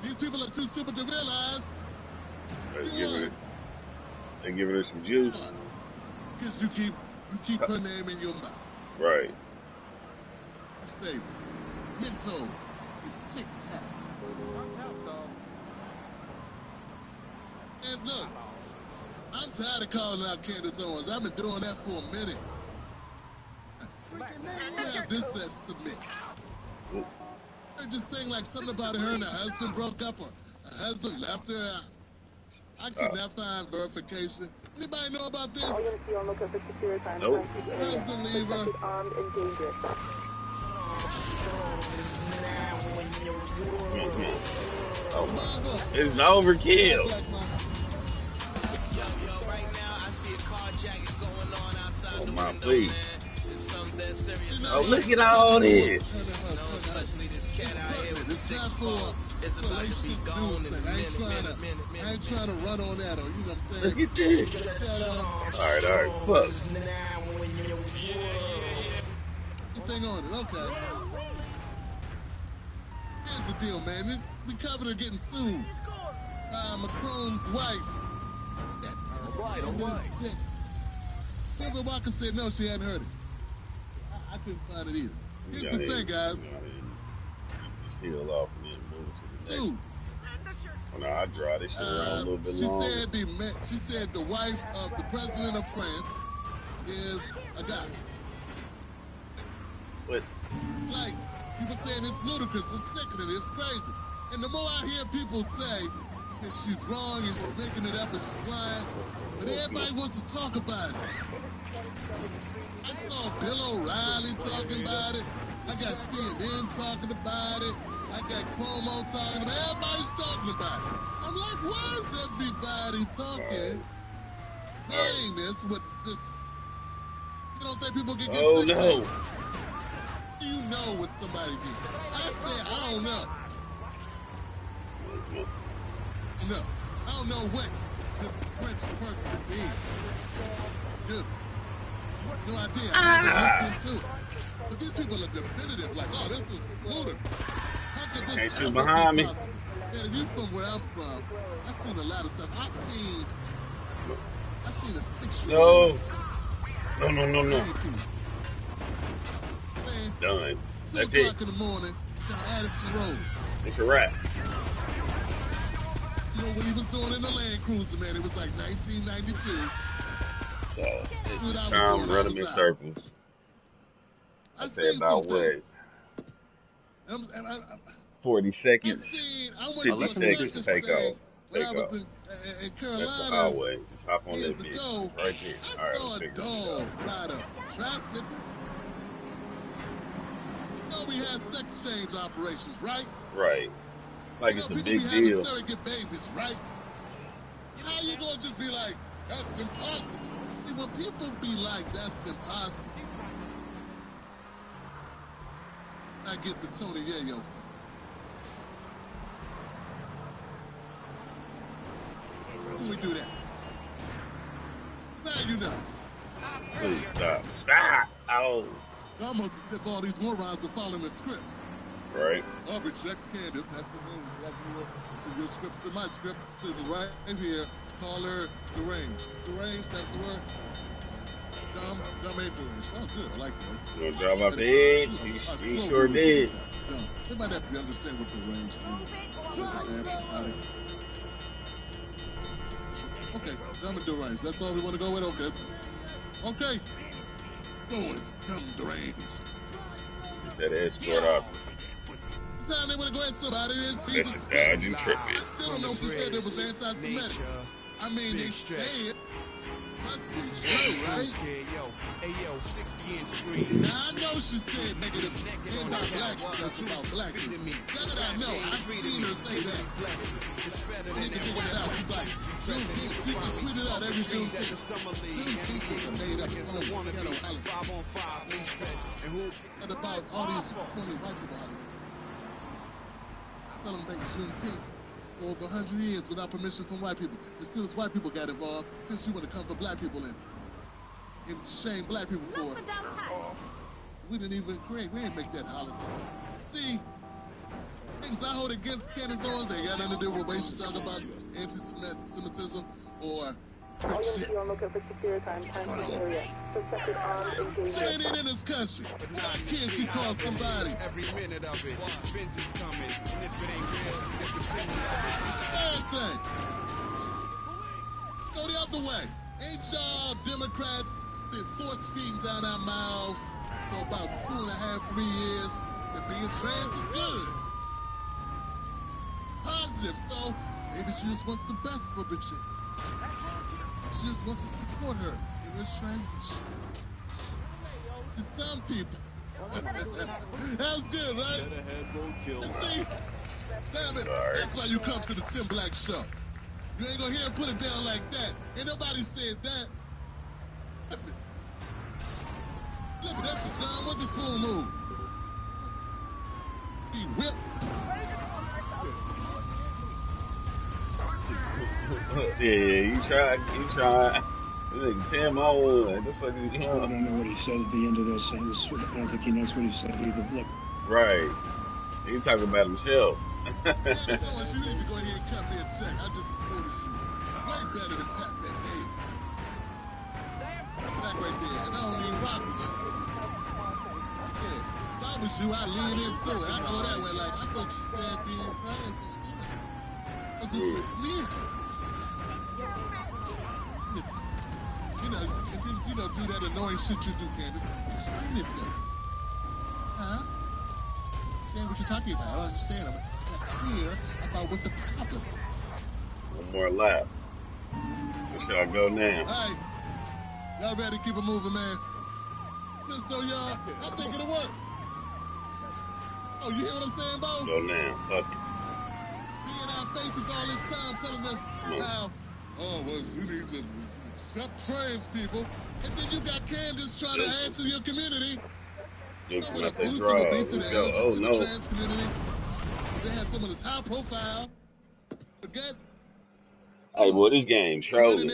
These people are too stupid to realize. They're giving her some juice. Because you keep her name in your mouth. Right. Savers, Mentos, and Tic Tacs. And look, I'm tired of calling out Candace Owens. I've been doing that for a minute. Yeah, this says submit. I just think like something about her and her husband broke up or her husband left her. I could not find verification. Anybody know about this? All units be on lookout for secure time. Nope. Husband leave her. Armed and dangerous. Oh, it's an overkill. Oh my, please. Oh, look at all this. It's not for salacious news. I ain't trying to run on that, or you know what I'm saying? Look at this. All right, fuck. Anything on it, okay. Here's the deal, man. We covered her getting sued by Macron's wife. All right. Trevor Walker said no, she hadn't heard it. I couldn't find it either. Here's the thing, guys. Still off and then move to the next. Oh, no, I draw this shit around a little bit longer. She said the wife of the president of France is a guy. What? Like, people saying it's ludicrous, it's sickening, it's crazy. And the more I hear people say that she's wrong and she's making it up and she's lying, but everybody wants to talk about it. I saw Bill O'Reilly talking about it. I got CNN talking about it. I got Cuomo talking about it. Everybody's talking about it. I'm like, why is everybody talking? Saying this with this? You don't think people can get no. You know what somebody did. I said, I don't know. No, I don't know what this French person did. Dude, no idea. I looked into it. But these people are definitive, like, oh, this is ludicrous. How could this Can't ever shoot behind be me. possible? Man, if you from where I'm from, I've seen a lot of stuff. I've seen a 6-year-old. No. Done. That's 2 it. o'clock in the morning, down Addison Road. It's a wrap. You know, when he was doing in the Land Cruiser, man, it was like 1992. Time run them in circles. I say about what? 40 seconds. 50 seconds to take off. When I was in Carolina, that's the highway. Just hop on that bitch. Right there. I saw a dog ride a tricycle. You know, we had sex change operations, right? Right. Like it's a big deal. People be having surrogate babies, right? How you gonna just be like, that's impossible? See, when people be like, that's impossible, I get the Tony Yayo. When we do that, that's how you know. Please stop. Stop! Oh. It's almost as if all these morons are following the script. Right. Oh, reject Candace. That's the name. It's in your script. It's in my script. It says it right here. Call her deranged. Deranged, that's the word. Dumb ain't deranged. Oh, good. I like this. You gonna drive off the edge? He sure did. No, they might have to understand what deranged means. Okay, dumb and deranged. That's all we want to go with? Okay. Okay. So it's dumb deranged. That escort up. Time they want to go at somebody is That's a dodging trip. I still don't know if she said it was anti-Semitic. I mean, they say it. Must be true, right? Now, I know she said negative anti-black stuff about black people. That I know. I've seen her say that. I need to figure it out. She's like, Juneteenth. She just tweeted out every Juneteenth. Juneteenth is a made-up ghetto holiday. And about all these phony white people holidays. Celebrate Juneteenth for over 100 years without permission from white people. As soon as white people got involved, then she would have come for black people and shame black people for it. We didn't even create, we didn't make that holiday. See, things I hold against Candace Owens ain't got nothing to do with what she talk about anti-Semitism or All units be on lookout for secure time Peak area. Suspected armed and dangerous. Shit ain't in this country. Why can't you call somebody? Every minute of it. Spins is coming. And if it ain't real, then pretend Bad thing. Go the other way. Ain't y'all Democrats been force-feeding down our mouths for about 2.5, 3 years that being trans is good? Positive, so maybe she just wants the best for Bridget. She just wants to support her in her transition. To some people. That was good, right? See? Damn it. That's why you come to the Tim Black Show. You ain't gonna hear him put it down like that. Ain't nobody said that. Flip it. Flip it. That's the John Witherspoon move. He whipped. Yeah, you tried. This nigga Tim on. What the fuck is he doing? I don't know what he said at the end of this. I don't think he knows what he said either. Look. Right. He talking about himself. Yeah, you need to go ahead and cut me a check. I just supported you. Way better than Pat McDavid. That's back right there. And I don't even rock with you. Yeah. If I was you, I'd lean into it. I'd go that way like, I thought you said being friends was good. It's just a smear. You know, and then, do that annoying shit you do, Candace. Explain it to me. Huh? Understand what you're talking about. I don't understand. I'm not clear about what the problem is. One more lap. Where should I go now? All right. Y'all ready to keep it moving, man? Just so y'all, I'm thinking of work. Oh, you hear what I'm saying, Bo? Go now. Fuck it. Be in our faces all this time telling us how, well, we need to accept trans people. And then you got Candace trying to add to your community. Looking With at a that boost draw. of a beat to the LGBT trans No. community. If they had someone that's high profile, forget. Hey, boy, this game trolling.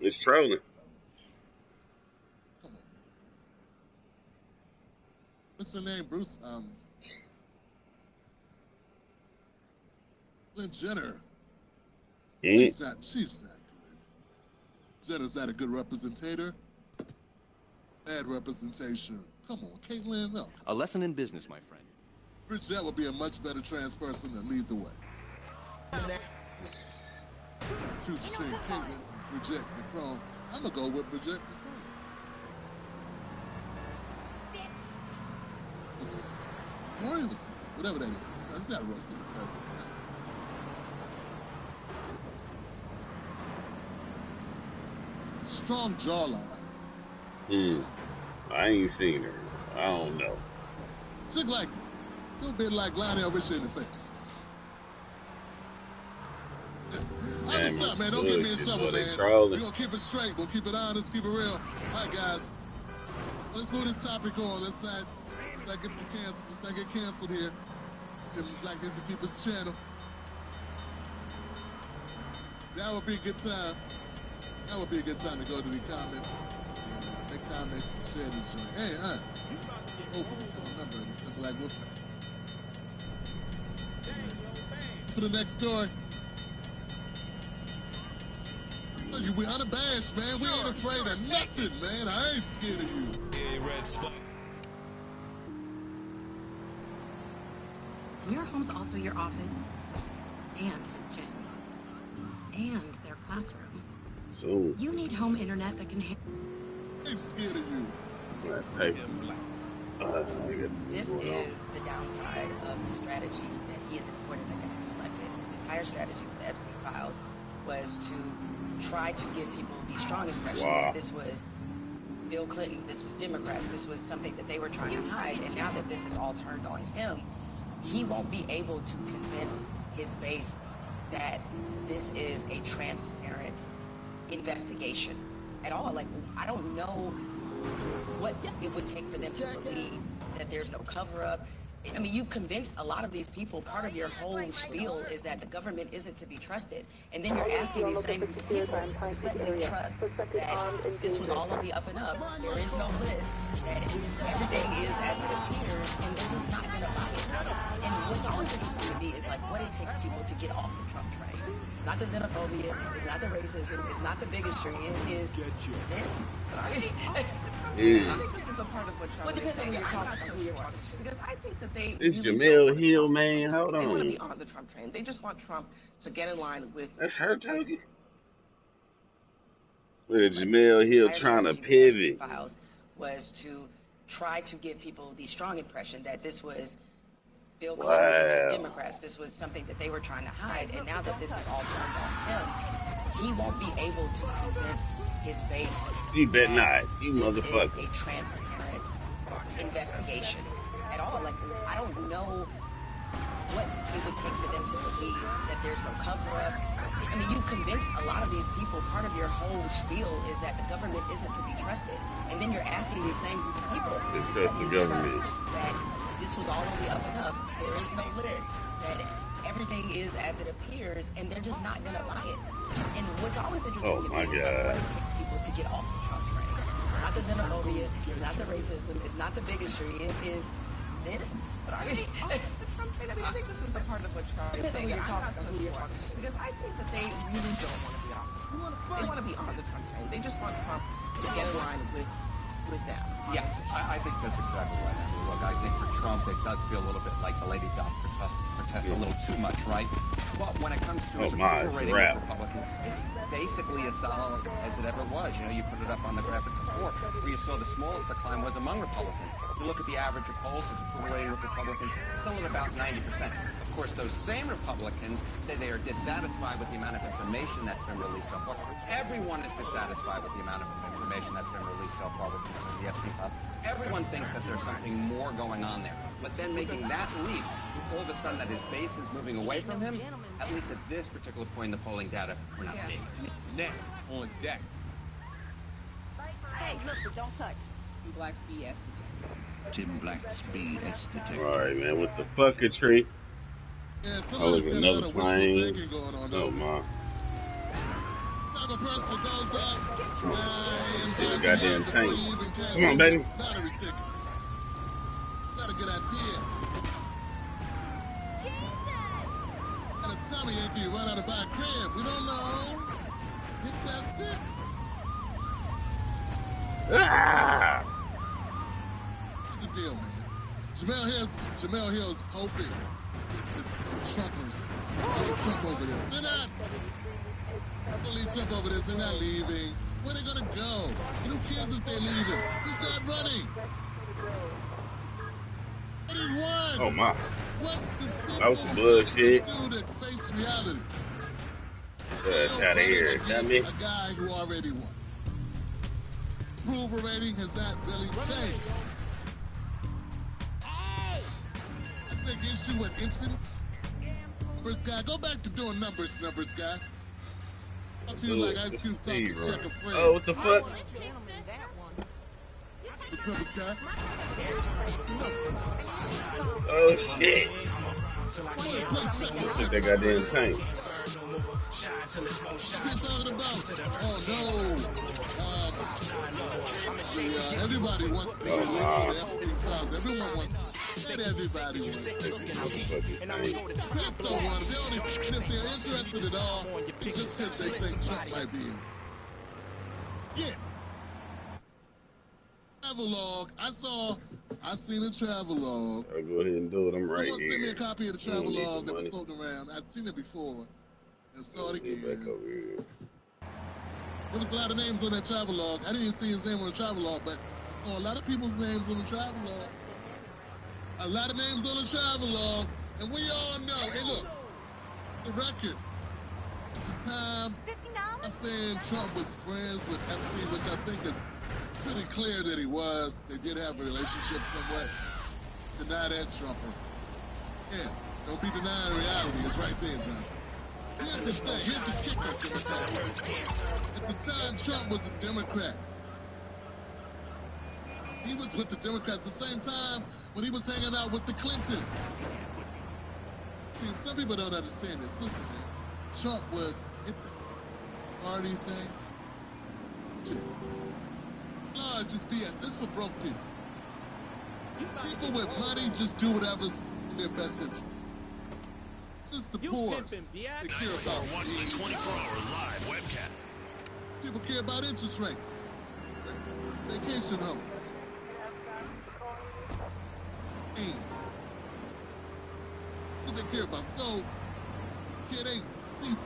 It's trolling. Come on. What's her name, Bruce? Lynn Jenner. She's not good. Jenner's not a good representator. Bad representation. Come on, Caitlyn, no. A lesson in business, my friend. Bridget would be a much better trans person than lead the way. Choose between Caitlyn, Bridget, and Crone. I'm gonna go with Bridget and Crone. This is royalty, whatever that is. That's not royalty, it's a president. Strong jawline. I ain't seen her. I don't know. She look like a little bit like Lionel Richie in the face. I'm gonna stop, man. Don't get me in trouble, man. We're gonna keep it straight. We'll keep it honest, keep it real. All right, guys. Let's move this topic on. Let's not get canceled here. Tim Black needs to keep his channel. That would be a good time. That would be a good time to go to the comments. Make comments and share this joint. Hey, open become a member of the Tim Black Movement. For the next story. We unabashed, man. We ain't afraid of nothing, man. I ain't scared of you. Your home's also your office and his gym and their classroom. So you need home internet that can. I'm scared of you. This is the downside of the strategy that he has imported that got him elected. His entire strategy with the Epstein files was to try to give people the strong impression that this was Bill Clinton, this was Democrats, this was something that they were trying to hide. And now that this is all turned on him, he won't be able to convince his base that this is a transparent investigation at all. Like, I don't know what it would take for them to believe that there's no cover-up, I mean, you convinced a lot of these people, part of your whole spiel is that the government isn't to be trusted. And then you're asking these same people to suddenly trust that this was all on the up and up. There is no list, that everything is as it appears, and they're just not going to buy it. And what's always interesting to me is like what it takes people to get off the Trump train. It's not the xenophobia, it's not the racism, it's not the bigotry, it is this. I think this is the part of what Charlie depends on who you're talking to. Because I think that they This really Jamel Hill, man. Hold They want to on. be on the Trump train. They just want Trump to get in line with. That's her talking. Look at Jamel Hill trying to pivot. Files was to try to give people the strong impression that this was Bill Clinton, this was Democrats, this was something that they were trying to hide, and now that this is all turned on him, he won't be able to convince his base. You bet not, you motherfucker. This is a transparent investigation at all. Like, I don't know what it would take for them to believe that there's no cover-up. I mean, you convinced a lot of these people, part of your whole spiel is that the government isn't to be trusted. And then you're asking these same group of people to trust the government. That this was all on the up and up. There is no list. That everything is as it appears, and they're just not going to buy it. And what's always interesting to me is what it takes people to get off the Trump train. It's not the xenophobia, it's not the racism, it's not the bigotry, it is this. But I mean, the Trump train, I mean, I think this is the part of what Charlie is saying. Who you're talking to. Because I think that they really don't want to be off the Trump train. They want to be on the Trump train. They just want Trump to get in line with them. Yes, I think that's exactly right. I mean, look, I think for Trump, it does feel a little bit like the lady doth protest a little too much, right? But when it comes to rating Republicans, it's basically as solid as it ever was. You know, you put it up on the graphic before, where you saw the smallest decline was among Republicans. You look at the average of polls, it's approval rating of Republicans still at about 90%. Of course, those same Republicans say they are dissatisfied with the amount of information that's been released so far. Everyone is dissatisfied with the amount of information that's been released so far with the Epstein files. Everyone thinks that there's something more going on there. But then making that leap, all of a sudden that his base is moving away from him, at least at this particular point in the polling data, we're not seeing it. Next, on deck. Hey, look, but don't touch. Black's BS. Tim Black's BS detector. Alright, man, what the fuck a tree? Yeah, oh, there's another plane. Oh, my. Take a goddamn tank. Come on, baby. Not a good idea. Gotta tell me if you run out of buy a crib. We don't know. Get tested. Ah! What's the deal, man? Jamel Hill's hoping the Trumpers don't Trump over this. They're not. Don't leave Trump over this. They're not leaving. Where are they gonna go? And who cares if they're leaving? He's not running. Oh my. That was some bullshit. Face reality. Out of here, dummy. A guy who already won. Approval rating has not really changed. I take issue with instant numbers guy. Go back to doing numbers guy. Talk to you like Ice Cube talking to second friend. Oh, what the fuck? Numbers guy. Oh shit. Took that goddamn tank. What are you talking about? Oh no. Everybody wants to be released on the Epstein files. Everyone wants. Not everybody wants. That's so one. They only, if they're interested at all, just because they think Trump might be in. Yeah. Travel log. I seen a travel log. I'll go ahead and do it. I'm right here. Someone sent me a copy of the travel log that was floating around. I'd seen it before. And saw it again. Back over here. There was a lot of names on that travel log. I didn't even see his name on the travel log, but I saw a lot of people's names on the travel log. A lot of names on the travel log. And we all know, hey look, the record. At the time, I said Trump was friends with Epstein, which I think is pretty clear that he was. They did have a relationship somewhat. Deny that, Trumper. Yeah, don't be denying reality. It's right there, Johnson. Here's the thing. Here's the kicker. At the time, Trump was a Democrat. He was with the Democrats. At the same time, when he was hanging out with the Clintons. See, some people don't understand this. Listen, man. Trump was the party thing. Shit. No, just BS. This is for broke people. People with money just do whatever's in their best interest. It's just the poor that care about watch the 24-hour live webcast. People care about interest rates, vacation homes, what they care about. So, yeah, they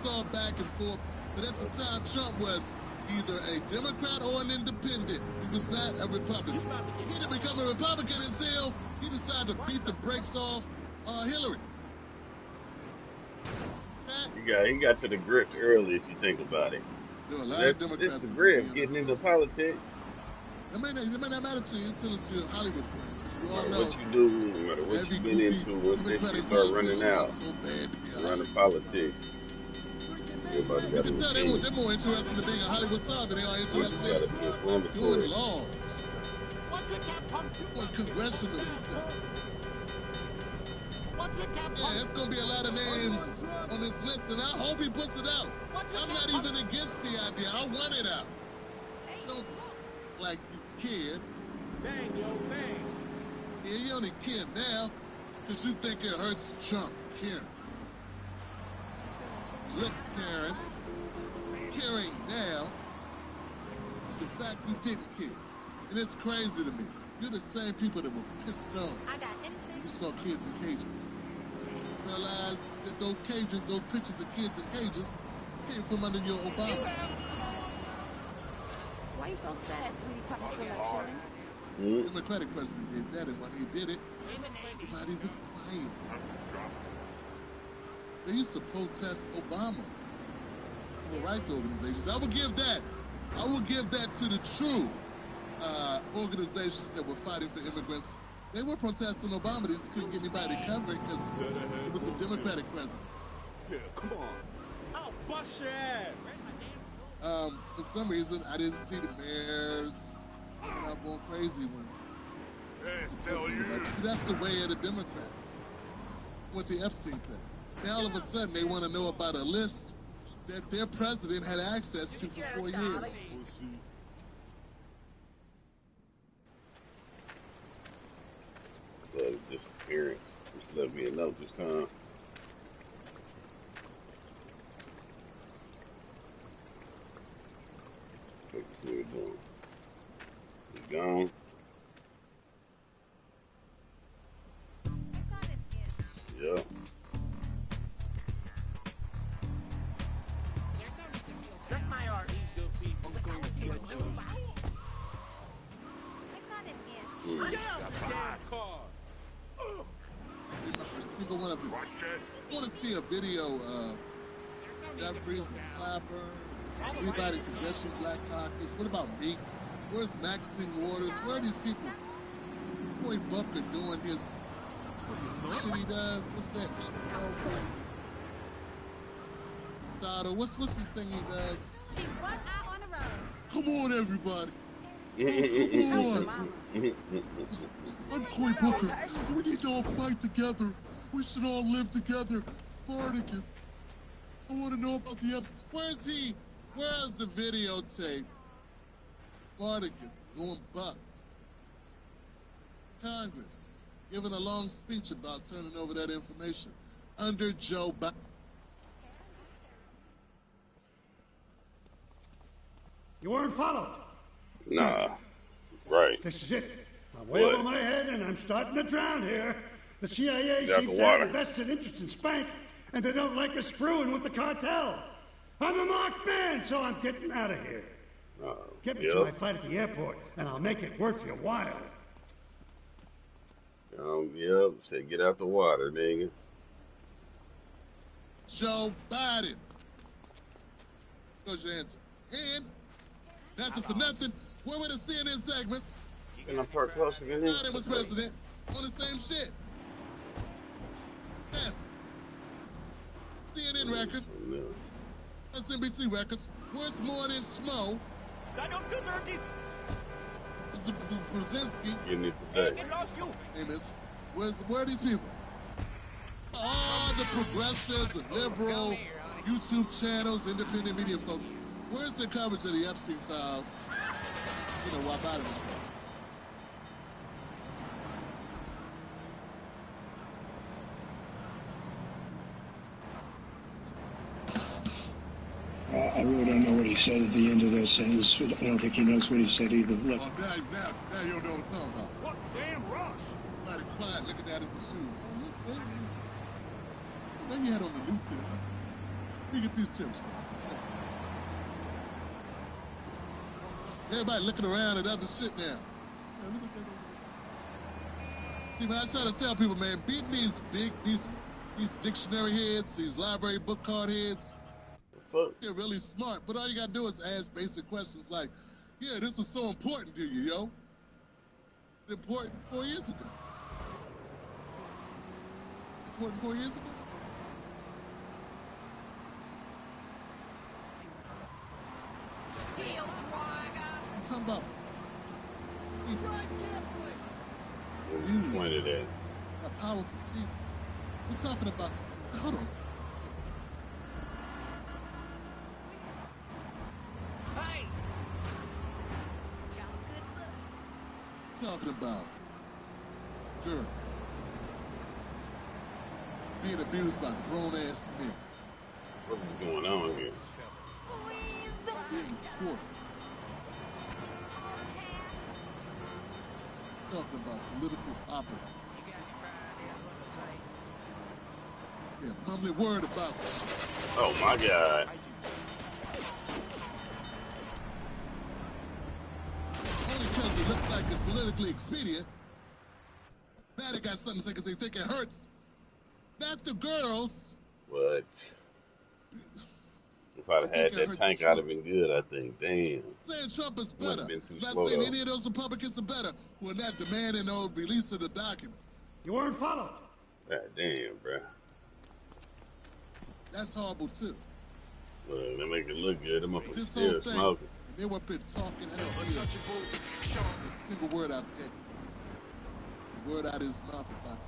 saw back and forth, but at the time, Trump was either a Democrat or an independent. He was not a Republican. He didn't become a Republican until he decided to beat the brakes off Hillary. He got to the grift early, if you think about it. It's the grift, getting into politics. It may not matter to you until it's your Hollywood friends. No matter what you do, no matter what you've been into, once that shit start running out, running politics, everybody got to tell they're more interested in being a Hollywood star than they are interested in doing laws. Doing congressional stuff. Yeah, it's going to be a lot of names on this list, and I hope he puts it out. I'm not even against the idea. I want it out. Don't like you care. Bang, yo, bang. Yeah, you only care now because you think it hurts Trump. Karen. Look, Karen, caring now is the fact you didn't care. And it's crazy to me. You're the same people that were pissed off. You saw kids in cages. Realized that those cages, those pictures of kids in cages, came from under your Obama. Why you so sad, sweetie? Papa feel like chilling? The Democratic president did that, and when he did it, everybody was quiet. They used to protest Obama. Civil rights organizations. I will give that to the true organizations that were fighting for immigrants. They were protesting Obama. They just couldn't get anybody to cover it because it was a Democratic president. Yeah, come on. I'll bust your ass. For some reason, I didn't see the mayors coming out going crazy when. See, that's the way of the Democrats. Went to Epstein thing. Now all of a sudden they want to know about a list that their president had access to for 4 years. Disappearance. Just let me know this time. Let's see what we're doing. He's gone. Yeah. Check my art. These good people. I'm going to get you. Get out the damn car. Single one of them. I want to see a video of Jeffries and Clapper, anybody Congressional Black Caucus. What about Meeks? Where's Maxine Waters? Where are these people? Boy Booker doing his shit he does. What's that? Stoddard. What's his thing he does? Come on, everybody. Come on. I'm Cory Booker. We need to all fight together. We should all live together. Spartacus. I want to know about the ups. Where's he? Where's the videotape? Spartacus going buck. Congress giving a long speech about turning over that information under Joe Biden. You weren't followed. Nah. Right. This is it. I'm way over my head and I'm starting to drown here. The CIA seems to have a vested interest in Spank, and they don't like us screwing with the cartel. I'm a marked man, so I'm getting out of here. Get me to my fight at the airport, and I'll make it worth your while. Said get out the water, nigga. Joe Biden. What's your answer? And, that's it for nothing. Where were the CNN segments? And I'm part closer than him. Biden was president on the same shit. Yes. CNN records. MSNBC records. Where's Morning Smo? I don't do dirty. Brzezinski. Getting it today. Hey, miss, where are these people? All the progressives and liberal YouTube channels, independent media folks. Where's their coverage of the Epstein files? You know, why about it? I really don't know what he said at the end of that sentence. I don't think he knows what he said either. Look. Oh, now you don't know what I'm talking about. What damn rush? Everybody quiet, looking down at the shoes. Oh, look, baby. Maybe you had on the new tips. Where you get these tips from? Everybody looking around at other shit now. Yeah, look at that. See, man, I try to tell people, man, beating these dictionary heads, these library book card heads, they're really smart, but all you gotta do is ask basic questions like, yeah, this is so important to you, yo. Important 4 years ago. Important 4 years ago? I'm talking about Where you pointed at? A powerful people. We're talking about, hold on. Talking about girls being abused by grown-ass men. What's going on here? Being court. Talking about political operatives. See, I'm humbly worried about this. Oh my God. Only because it looks like it's politically expedient. Now they got something to say because they think it hurts. Not the girls. What? If I'd had that tank, I'd have been good, I think. Damn. Saying Trump is better. Been too Not slow, saying though. any of those Republicans are better who are not demanding no release of the documents. You weren't followed. God damn, bro. That's horrible, too. Well, they make it look good. Them motherfuckers This still whole thing, smoking. and they were up here talking, I don't hear a single word out there. The word out of his mouth about it.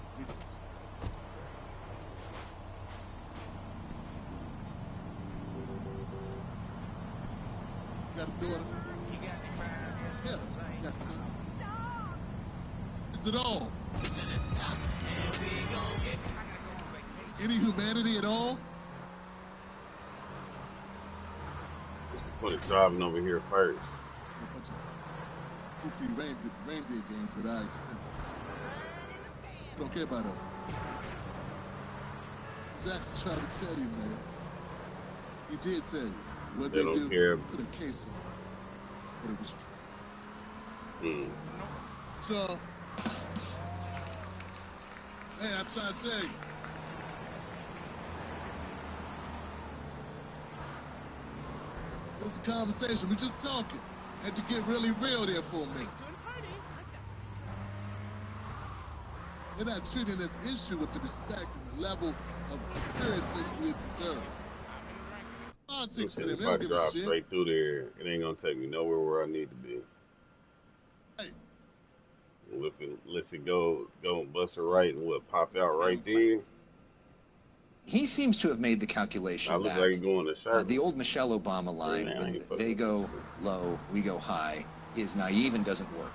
You got a daughter? Yes, yes, son. Is it all? Any humanity at all? Put it driving over here first. A bunch of goofy reindeer games at our expense. You don't care about us. Jackson tried to tell you, man. He did tell you. What They they don't do, care. put a case on it. But it was true. So, hey, I'm trying to tell you. It's a conversation. We're just talking. Had to get really real there for a minute. They're not treating this issue with the respect and the level of seriousness it deserves. Politics to them, If they I don't give a drive shit. straight through there, it ain't gonna take me nowhere where I need to be. Hey. Let's it go and bust a right and what, pop out right there? He seems to have made the calculation I look that like he's going to circle. the old Michelle Obama line, when they go low, we go high, is naive and doesn't work.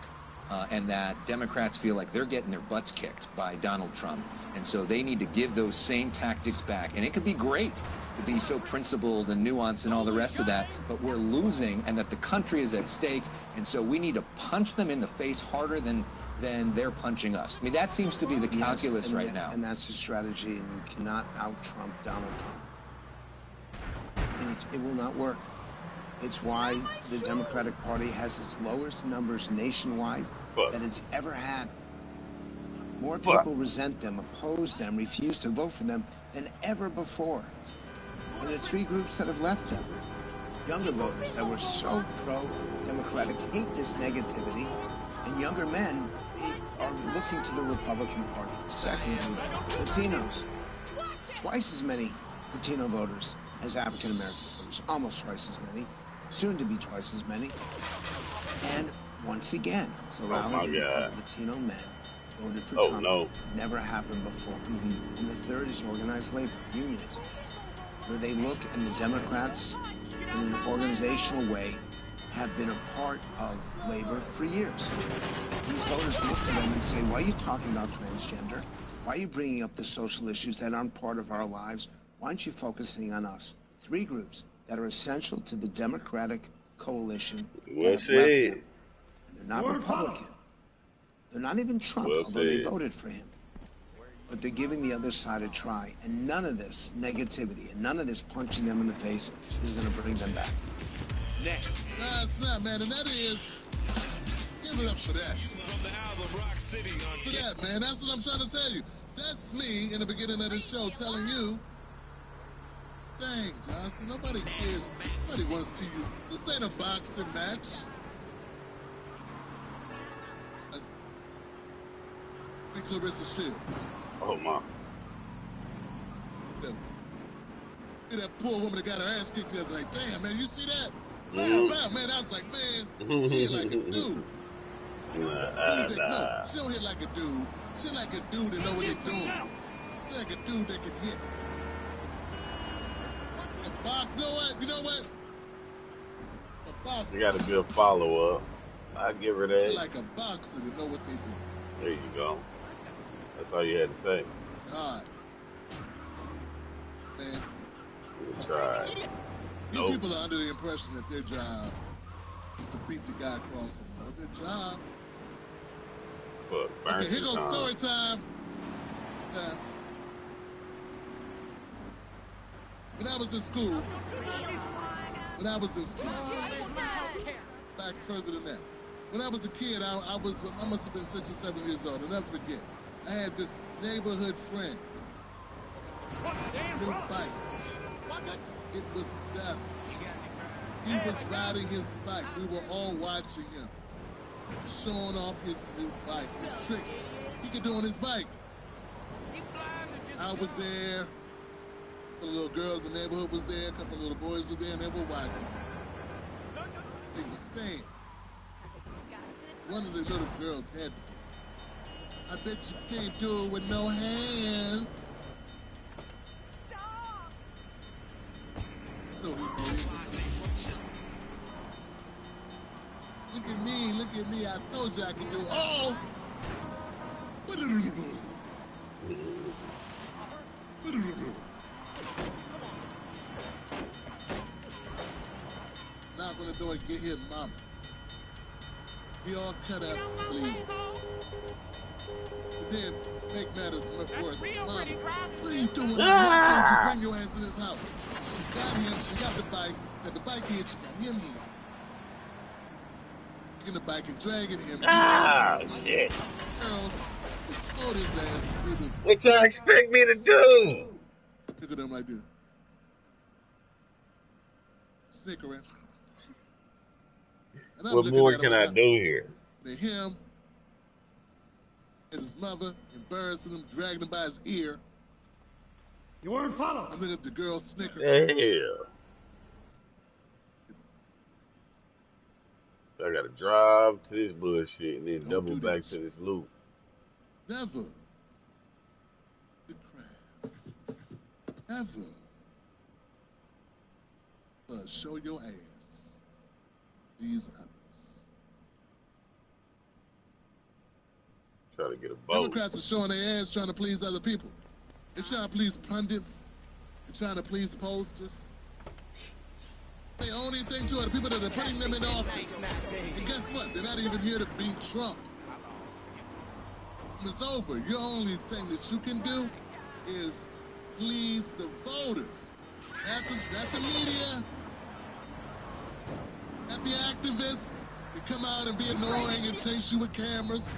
And that Democrats feel like they're getting their butts kicked by Donald Trump. And so they need to give those same tactics back. And it could be great to be so principled and nuanced and all the rest of that, but we're losing and that the country is at stake. And so we need to punch them in the face harder than they're punching us. I mean, that seems to be the calculus right now. And that's the strategy, and you cannot out-Trump Donald Trump. And it will not work. It's why the Democratic Party has its lowest numbers nationwide that it's ever had. More people resent them, oppose them, refuse to vote for them than ever before. And the three groups that have left them, younger voters that were so pro-Democratic, hate this negativity, and younger men are looking to the Republican Party. Second group, Latinos. Twice as many Latino voters as African American voters, almost twice as many, soon to be twice as many. And Once again, plurality of Latino men voted for Trump. No. Never happened before. And the third is organized labor unions, where they look and the Democrats, in an organizational way, have been a part of labor for years. These voters look to them and say, why are you talking about transgender? Why are you bringing up the social issues that aren't part of our lives? Why aren't you focusing on us? Three groups that are essential to the Democratic coalition. Well said. They're not Republican. They're not even Trump, although they voted for him. But they're giving the other side a try. And none of this negativity and none of this punching them in the face is going to bring them back. Next. No, it's not, man. And that is, give it up for that. For that, man. That's what I'm trying to tell you. That's me in the beginning of the show telling you, dang, Johnson, nobody cares. Nobody wants to see you. This ain't a boxing match. That's Clarissa Shields. Oh, my. Yeah. That poor woman that got her ass kicked the other day. Damn, man, you see that? Man, I was like, man, she hit like a dude. No, she don't hit like a dude. She hit like a dude that know what he's doing. She like a dude that can hit. A box, you know what? A boxer. You got a good follow-up. I give her that. Like a boxer that know what they do. There you go. That's all you had to say. God. Man. Good try. These people are under the impression that their job is to beat the guy across them. But their job. Okay, here goes story time. When I was in school, back further than that. When I was a kid, I must have been 6 or 7 years old. I'll never forget. I had this neighborhood friend. New bike. It was dusk. He was riding his bike. We were all watching him, showing off his new bike, the tricks he could do on his bike. I was there. A couple of little girls in the neighborhood was there. A couple of little boys were there, and they were watching. They were saying. One of the little girls had, I bet you can't do it with no hands. So he did. Look at me, I told you I could do it. Oh! Knock on the door and get his mama. He all cut up, bleeding. But then, make matters worse. Mama, what are you doing? Why don't you bring your ass in this house? She got him, she got the bike here, she got him here. Taking the bike and dragging him. Shit. Girls, throw his ass through the... What y'all expect me to do? Look at them like this. Snickering. What more can I do here? Him and his mother embarrassing him, dragging him by his ear. You weren't followed. I'm looking at the girl snickering. Hell. I gotta drive to this bullshit and then double back to this loop. Never. The crap. Never. But show your ass. These others. Trying to get a vote. Democrats are showing their ass trying to please other people. They're trying to please pundits. They're trying to please posters. The only thing to it, the people that are putting them in office. And guess what? They're not even here to beat Trump. It's over. Your only thing that you can do is please the voters. Not the media. Not the activists that come out and be annoying and chase you with cameras.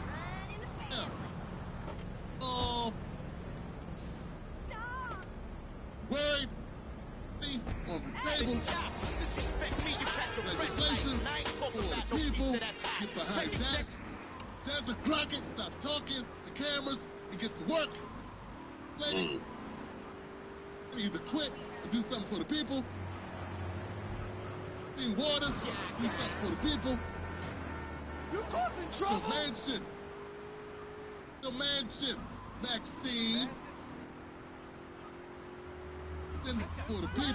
Yeah. Oh. Worried. On the table, legislation for the people, get behind that. Jasmine Crockett, stop talking to cameras and get to work. Lady, either quit or do something for the people. Dean Waters, do something for the people. You're causing trouble. The mansion, Maxine. Then for the people.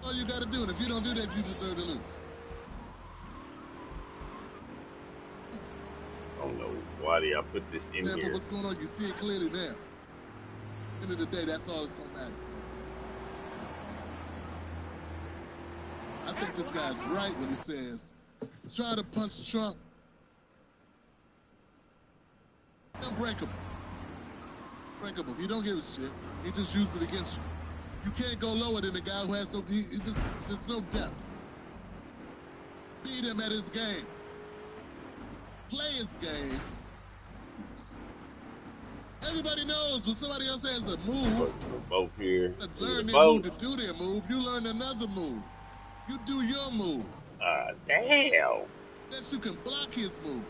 All you gotta do, and if you don't do that, you deserve to lose. I don't know why did I put this in here. But what's going on? You see it clearly now. End of the day, that's all that's gonna matter. I think this guy's right when he says, try to punch Trump. Unbreakable. Breakable. He don't give a shit. He just uses it against you. You can't go lower than the guy who has so there's no depth. Beat him at his game. Play his game. Everybody knows when somebody else has a move. Both here. Learn their move to do their move. You learn another move. You do your move. Damn. That you can block his move.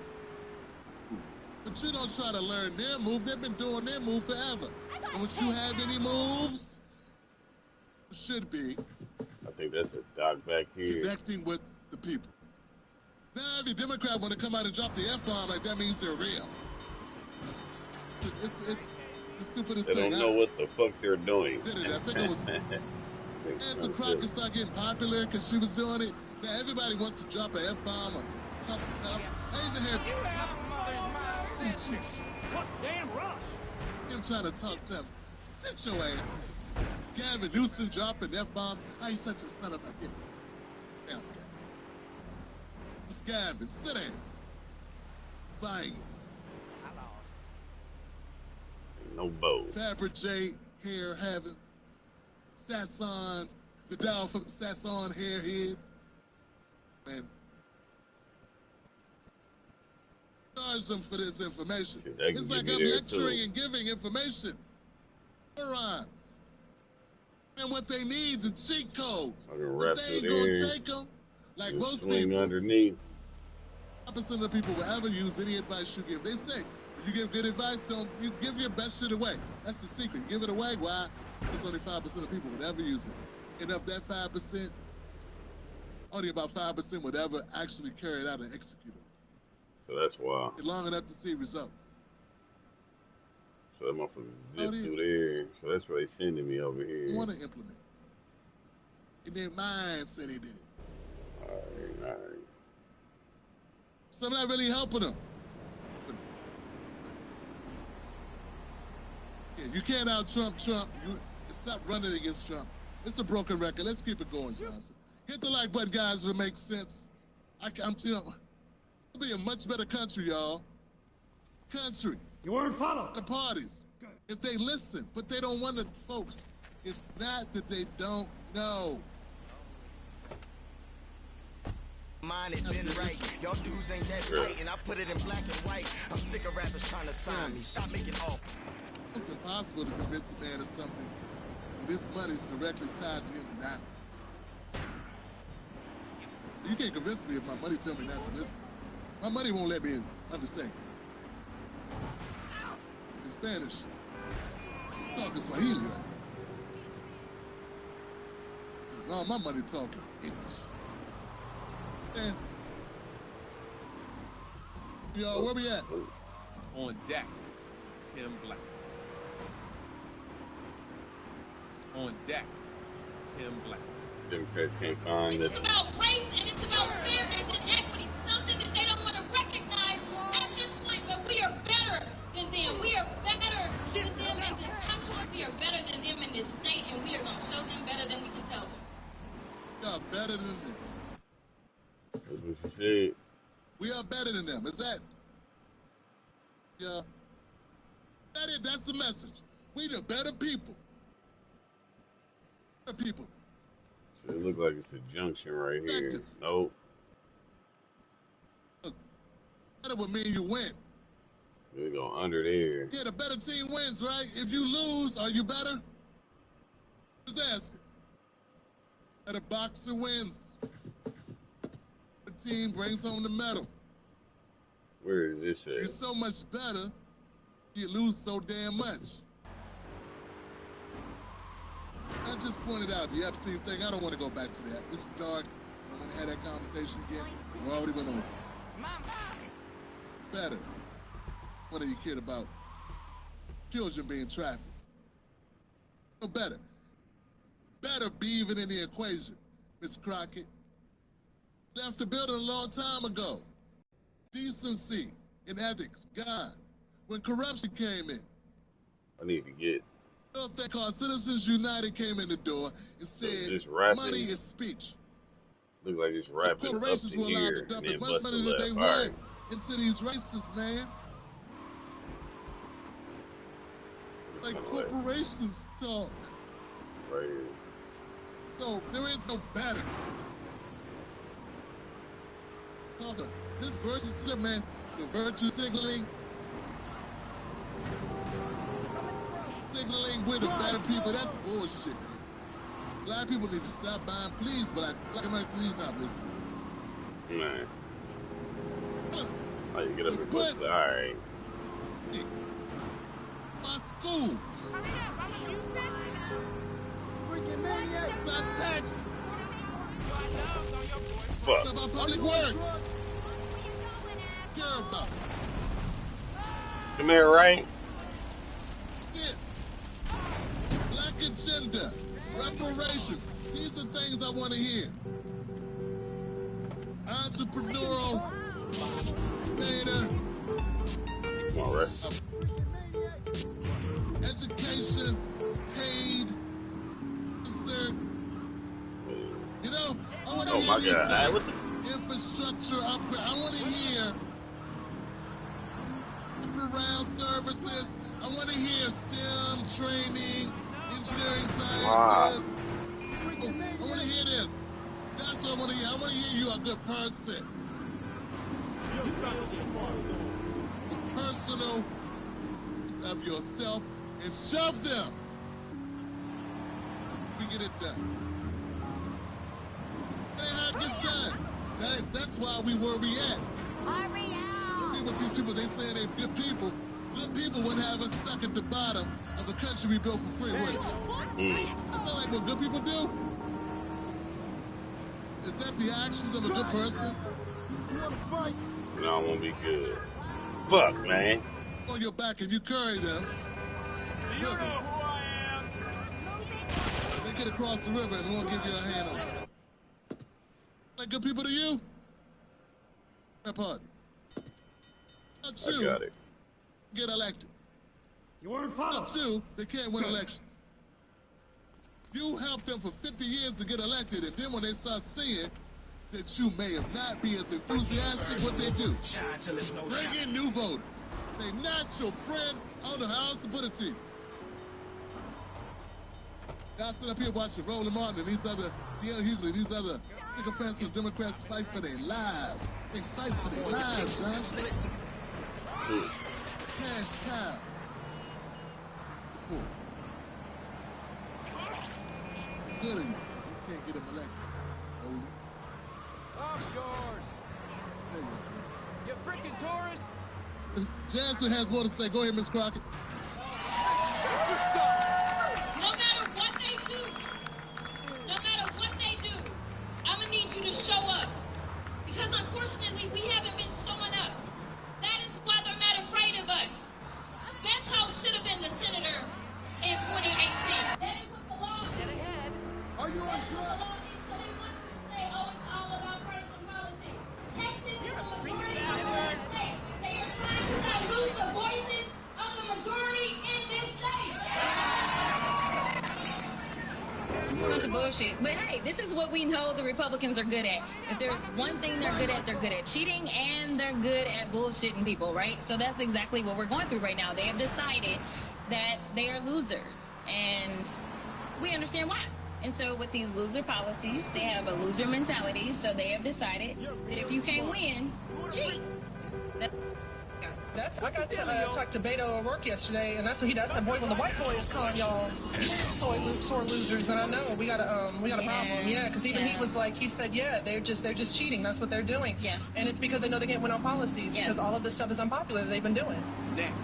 But you don't try to learn their move. They've been doing their move forever. Don't you have any moves? Should be. I think that's a doc back here. Connecting with the people. Now every Democrat want to come out and drop the F-bomb like that means they're real. It's the stupidest thing. They don't know what the fuck they're doing. I think it was... As the Crockett started getting popular because she was doing it, now everybody wants to drop an F-bomb or tough. Hey, the head. You have a mother's mind. What damn rush? I'm trying to talk tough. Sit your ass. Gavin Newsom dropping F-bombs. How you such a son of a bitch? Damn, Gavin. It's Gavin. Sit down. Bang. No bow. Fabergé, hair having. Sasson, Vidal from Sasson, hairhead. Man. Charge them for this information. It's like I'm lecturing and giving information. Morons. And what they need is cheat codes. But they ain't gonna take them. Like most people. Underneath. 5% of the people will ever use any advice you give. They say, if you give good advice, don't you give your best shit away. That's the secret. You give it away, why? It's only 5% of people would ever use it. And of that 5%, only about 5% would ever actually carry it out and execute it. So that's why. Long enough to see results. So that motherfucker zip through there. So that's why they sending me over here. They want to implement. In their mind said they did it. All right. So I'm not really helping them. Yeah, you can't out-Trump Trump. Stop running against Trump. It's a broken record. Let's keep it going, Johnson. Hit the like button, guys, if it makes sense. It'll be a much better country, y'all. Country. You weren't followed. The parties. Good. If they listen, but they don't want to, folks. It's not that they don't know. Mine had been right. Y'all dudes ain't that tight, and I put it in black and white. I'm sick of rappers trying to sign me. Stop making off. It's impossible to convince a man of something when this money is directly tied to him now. You can't convince me if my money tell me not to listen. My money won't let me understand. In Spanish, he's talking Swahili, right? Because all my money talking English. And, yo, where we at? On deck, Tim Black. On deck, Tim Black. Democrats can't find it. It's about race and it's about fairness and equity, something that they don't want to recognize at this point, but we are better than them. We are better than them in this country. We are better than them in this state, and we are going to show them better than we can tell them. We are better than them. That's what you said. We are better than them. Is that? Yeah. That's the message. We the better people. Better people. So it looks like it's a junction right here. Nope. Look, better would mean you win. We go under there. Yeah, the better team wins, right? If you lose, are you better? Just ask. Better boxer wins. The team brings home the medal. Where is this at? You're so much better, you lose so damn much. I just pointed out the Epstein thing. I don't want to go back to that. It's dark. I don't want to have that conversation again? We already went over. Better. What do you care about children being trafficked? No better. Better be even in the equation, Mr. Crockett. Left the building a long time ago. Decency and ethics, God. When corruption came in. I need to get. You know what they call Citizens United came in the door and said money is speech. Look like it's rapping so up to here to and then as much bust money the as left. they All want right. into these races, man. Like corporations talk. Right here. So there is no better. This virtue signaling, man, the virtue signaling with the better people, that's bullshit. A lot of people need to stop buying please, but Black American please not listening to this. Man. Listen. Oh, you get up and bust it. All right. My school. Freaking maniacs, not taxes. Fuck. It's about public works. Care about. Come here, right? Yeah. Black agenda, reparations. These are things I want to hear. Entrepreneurial data. Come on, right? Education, paid, insert. You know, I want to hear these things. Infrastructure upgrade. I want to hear around services. I want to hear STEM training, engineering sciences. I want to hear this. That's what I want to hear. I want to hear you a good person. Personal of yourself and shove them. We get it done. That ain't how it gets done. That's why we where we at. With these people, they say they're good people. Good people wouldn't have us stuck at the bottom of the country we built for free, would it? That's not like what good people do. Is that the actions of a good person? You want to fight? No, I won't be good. Fuck, man. On your back and you carry them. You know who I am. They get across the river and won't give you a hand on it. Like good people to you? That party. Not you. I got it. Get elected. You weren't followed. Not you. They can't win elections. You helped them for 50 years to get elected, and then when they start seeing that you may have not be as enthusiastic, what they do? Bring in new voters. They not your friend. I don't know how else to put it to you. Y'all sit up here watching Roland Martin and these other D.L. Hughley, these other sycophants from Democrats fight for their lives. They fight for their lives, huh? Cash cow. Good in you. You can't get him elected. I'm yours. There You freaking tourist. Jasmine has more to say. Go ahead, Miss Crockett. No matter what they do, I'm gonna need you to show up. Because unfortunately, we haven't been showing up. That is why they're not afraid of us. That's how it should have been the senator in 2018. They didn't put the law in. Are you on track? So they want to say, oh, it's all about partisan politics. Texas is the majority of the state. They are trying to dilute the voices of the majority in this state. A bunch of bullshit. But hey, this is what we know the Republicans are good at. If there's one thing they're good at cheating, and they're good at bullshitting people, right? So that's exactly what we're going through right now. They have decided that they are losers, and we understand why. And so with these loser policies, they have a loser mentality, so they have decided that if you can't win, cheat. I got to talk to Beto O'Rourke yesterday, and that's what he does. I said, boy, when the white boy is calling y'all sore losers, then I know we got a problem. Yeah, because even he was like, he said, yeah, they're just cheating. That's what they're doing. Yeah. And it's because they know they can't win on policies because all of this stuff is unpopular that they've been doing. Next.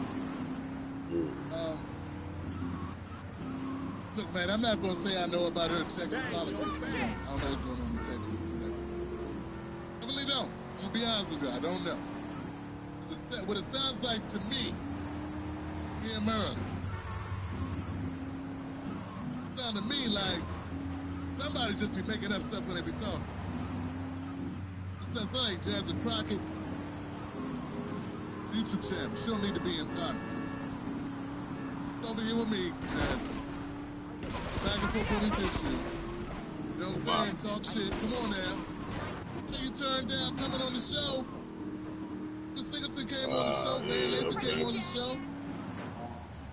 Look, man, I'm not going to say I know about her Texas politics. I don't know what's going on in Texas today. I'm gonna be honest with you, I don't know. What it sounds like to me, here in Maryland, it sounds to me like somebody just be making up stuff when they be talking. It sounds like Jasmine Crockett, YouTube channel. She don't need to be in politics. Over here with me, Jasmine. Back and forth on these issues. You know what I'm saying? Talk shit. Come on now. Hey, you turned down coming on the show. The Singleton came on the show. Van Lathan came on the show.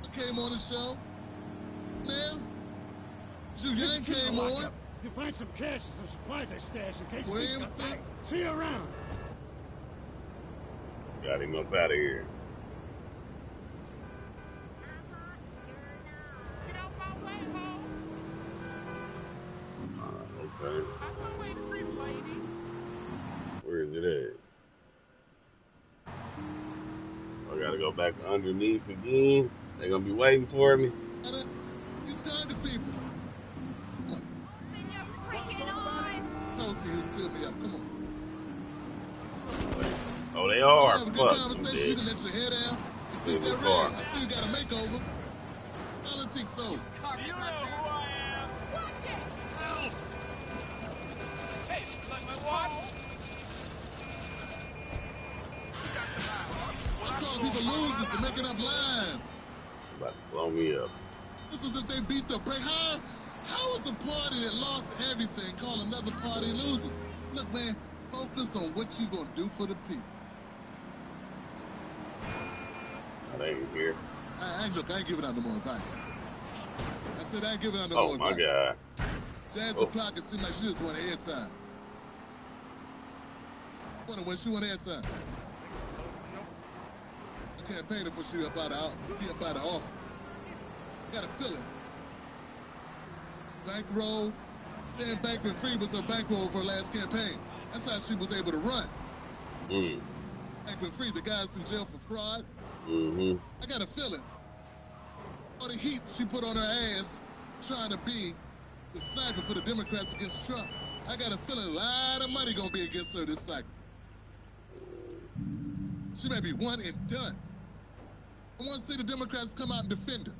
I came on the show. Now, Julian came on. You find some cash and some supplies I stashed in case Williamson. See you around. Got him up out of here. Okay. Where is it at? I gotta go back underneath again. They gonna be waiting for me. These Congress people. Don't see who'll still be up. Come on. Oh, they are. Have a good Fuck. conversation. You can let your hair down. You speak that red. I see you got a makeover. Politics over. You know who I am. Watch it. Help. Hey, you like my watch? I call people losers for making up lines. About to blow me up. This is if they beat the break. How is a party that lost everything call another party losers? Look, man, focus on what you're going to do for the people. They ain't here. Look, I ain't giving out no more advice. I said I ain't giving out no more advice. Oh, my God. Jasmine Crockett seemed like she just wanted airtime. When she wanted airtime. I can't pay her for she be up out of office. Got a feeling. Bankroll. Staying bankrupt free was her bankroll for her last campaign. That's how she was able to run. Bankrupt free, the guy's in jail for fraud. I got a feeling. All the heat she put on her ass trying to be the sniper for the Democrats against Trump. I got a feeling a lot of money gonna be against her this cycle. She may be one and done. I want to see the Democrats come out and defend her.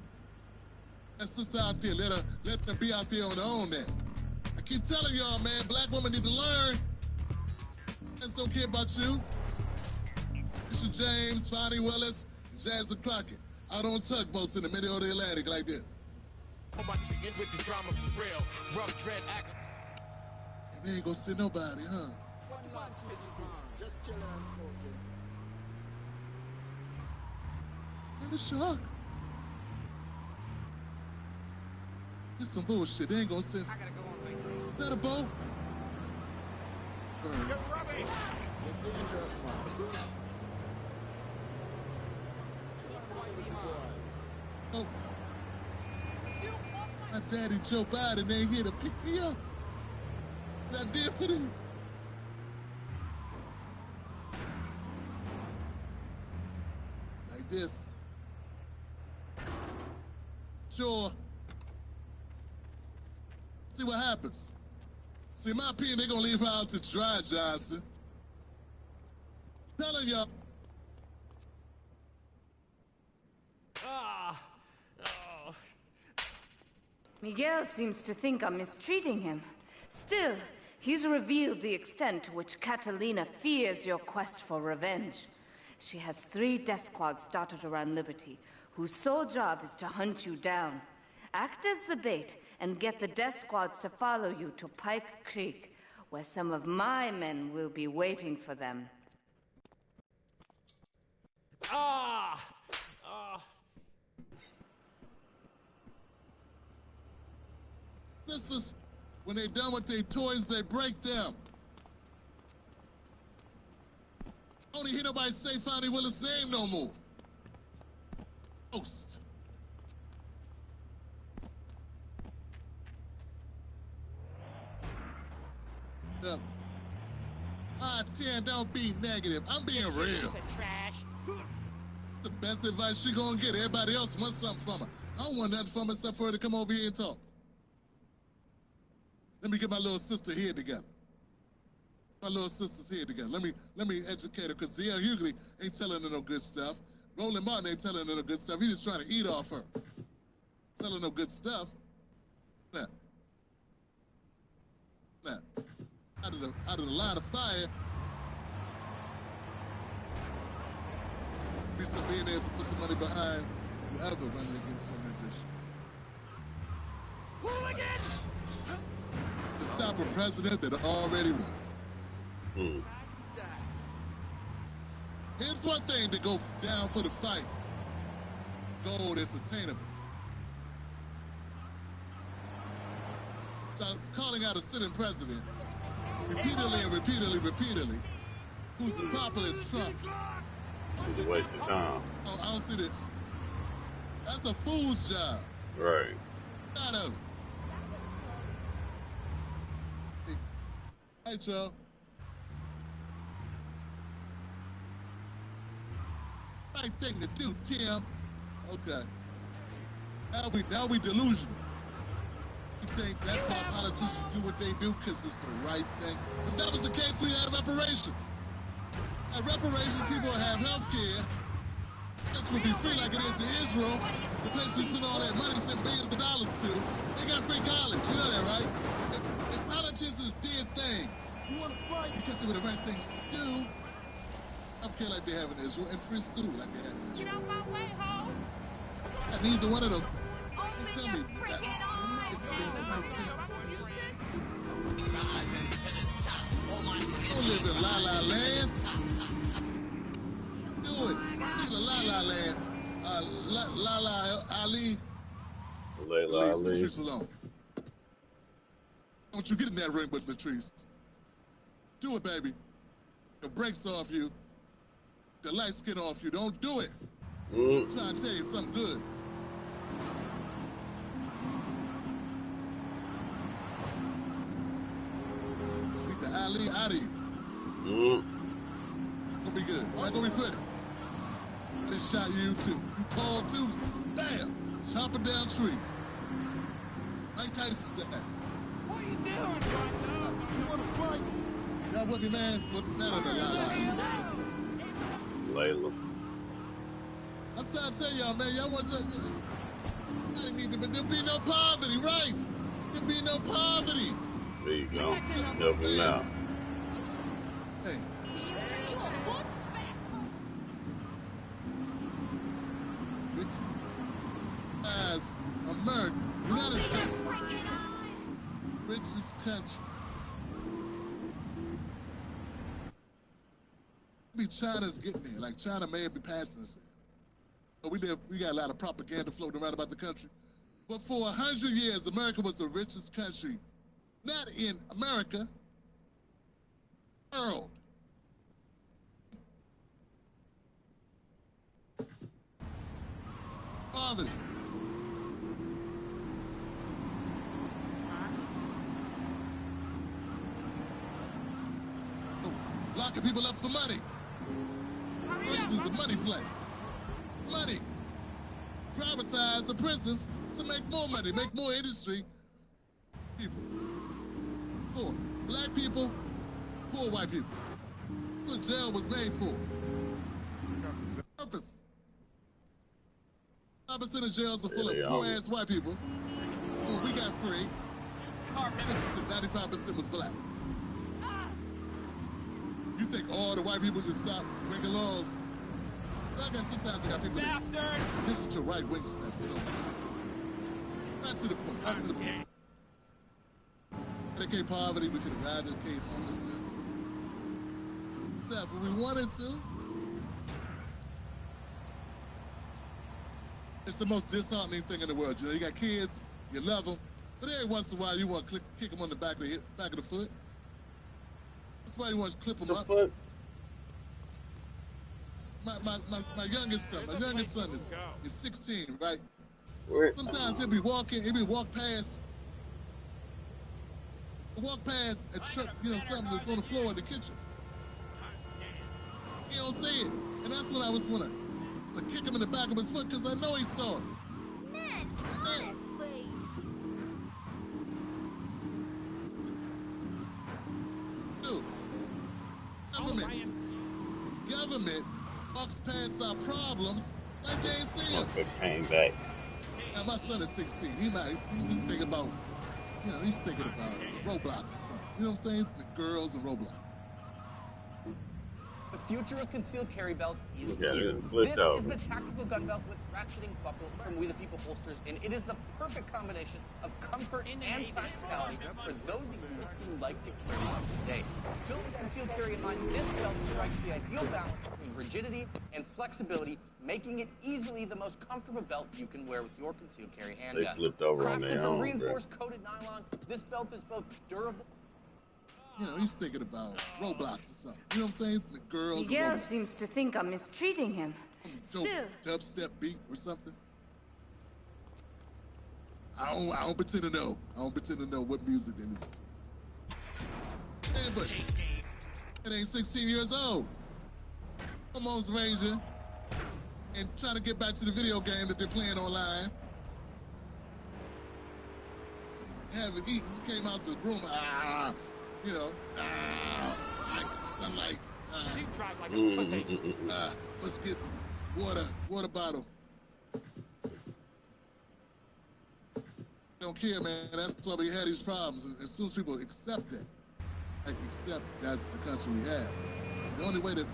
That sister out there, let her be out there on her own now. I keep telling y'all, man, black women need to learn. Parents don't care about you. Mr. James, Fonnie Willis, Jasmine Crockett. Out on tugboats in the middle of the Atlantic like this. With the drama for real. Rough dread act. They ain't gonna see nobody, huh? Just chilling and smoking. Is that a shark? This some bullshit. They ain't gonna see. I gotta go on my Is that a boat? You're rubbing. Oh. My daddy Joe Biden ain't here to pick me up. What I did for them. Like this. Sure. See what happens. See, in my opinion, they're gonna leave her out to dry, Johnson. Telling y'all. Miguel seems to think I'm mistreating him. Still, he's revealed the extent to which Catalina fears your quest for revenge. She has 3 death squads dotted around Liberty, whose sole job is to hunt you down. Act as the bait and get the death squads to follow you to Pike Creek, where some of my men will be waiting for them. This is when they done with their toys, they break them. I don't hear nobody say Fonnie Willis' name no more. Ghost. Look, don't be negative. I'm being real. It's the best advice she gonna get. Everybody else wants something from her. I don't want nothing from her except for her to come over here and talk. Let me get my little sister here together. My little sister's here together. Let me educate her, because D.L. Hughley ain't telling her no good stuff. Roland Martin ain't telling her no good stuff. He's just trying to eat off her. Telling no good stuff. Now, out of the line of fire, be some billionaires to put some money behind whoever running against her in this. To stop a president that already won. Here's one thing to go down for the fight. Gold is attainable. So calling out a sitting president repeatedly and repeatedly, who's as popular as Trump. It's a waste of time. Oh, I don't see that. That's a fool's job. Right. None of it. Hey, Joe. Right thing to do, Tim. Okay. Now we delusional. You think that's why politicians do what they do because it's the right thing? If that was the case, we had reparations. At reparations, people would have health care. It would be free like it is in Israel, the place we spend all that money, send billions of dollars to. They got free college. You know that, right? If politicians did things because they were the right things to do, healthcare like they have in Israel, and free school like they have in Israel. Get out my way, ho! And neither one of those things. Don't tell me that. Don't live in La La Land. Do it. Speaking of La La Land, La La Ali. Layla Ali. Latrice alone. Don't you get in that ring with Latrice. Do it, baby. The brakes off you. The light skin off you. Don't do it. I'm trying to tell you something good. Beat the Ali out of you. Gonna be good. It's not gonna be pretty. They shot you too. You called too. Bam! Chopping down trees. Mike Tyson's that. What are you doing, John? You wanna fight? Y'all with me, man? Layla. I'm trying to tell y'all, man. Y'all want to... I need to, but there'll be no poverty, right? There'll be no poverty. There you go. Help him out. Hey. Rich as America, United States, richest country. Maybe China's getting there. Like China may be passing us. But we got a lot of propaganda floating around about the country. But for 100 years, America was the richest country. Not in America, world. Poverty. Locking people up for money. Prisons is a money play. Money. Privatize the prisons to make more money, make more industry. People. Poor. Black people, poor white people. That's what jail was made for. Purpose. 5% of jails are full of poor-ass white people. When we got free, 95% was black. You think all the white people just stop breaking laws? I guess sometimes they got people that listen to right-wing stuff. They don't. Not to the point. Not to the point. Eradicate poverty. We could eradicate homelessness. Stuff if we wanted to. It's the most disheartening thing in the world. You know, you got kids, you love them, but every once in a while you want to kick them on the back of the foot. That's why you want to clip them up. My youngest son is 16, right? Sometimes he'll walk past a truck, something that's on the floor in the kitchen. He don't see it. And that's when I was want to kick him in the back of his foot because I know he saw it. Man, honestly. Dude, Government walks past our problems like they ain't see them. Came back. Now my son is 16. He's thinking about, he's thinking about Roblox or something. You know what I'm saying? The girls and Roblox. The future of concealed carry belts is here. This is the tactical gun belt with ratcheting buckle from We the People holsters, and it is the perfect combination of comfort and practicality for those of you who like to carry today. Built with concealed carry in mind, this belt strikes the ideal balance between rigidity and flexibility, making it easily the most comfortable belt you can wear with your concealed carry handgun. They flipped over on their own, reinforced coated nylon, this belt is both durable. He's thinking about Roblox or something. You know what I'm saying? The girls. Miguel seems to think I'm mistreating him. Still. Dubstep beat or something. I don't pretend to know. I don't pretend to know what music they listen to. Hey, but it ain't 16 years old. Almost raging and trying to get back to the video game that they're playing online. Haven't eaten. Came out the room. Sunlight. Let's get water bottle. Don't care, man. That's why we had these problems. As soon as people accept that, accept that's the country we have. The only way to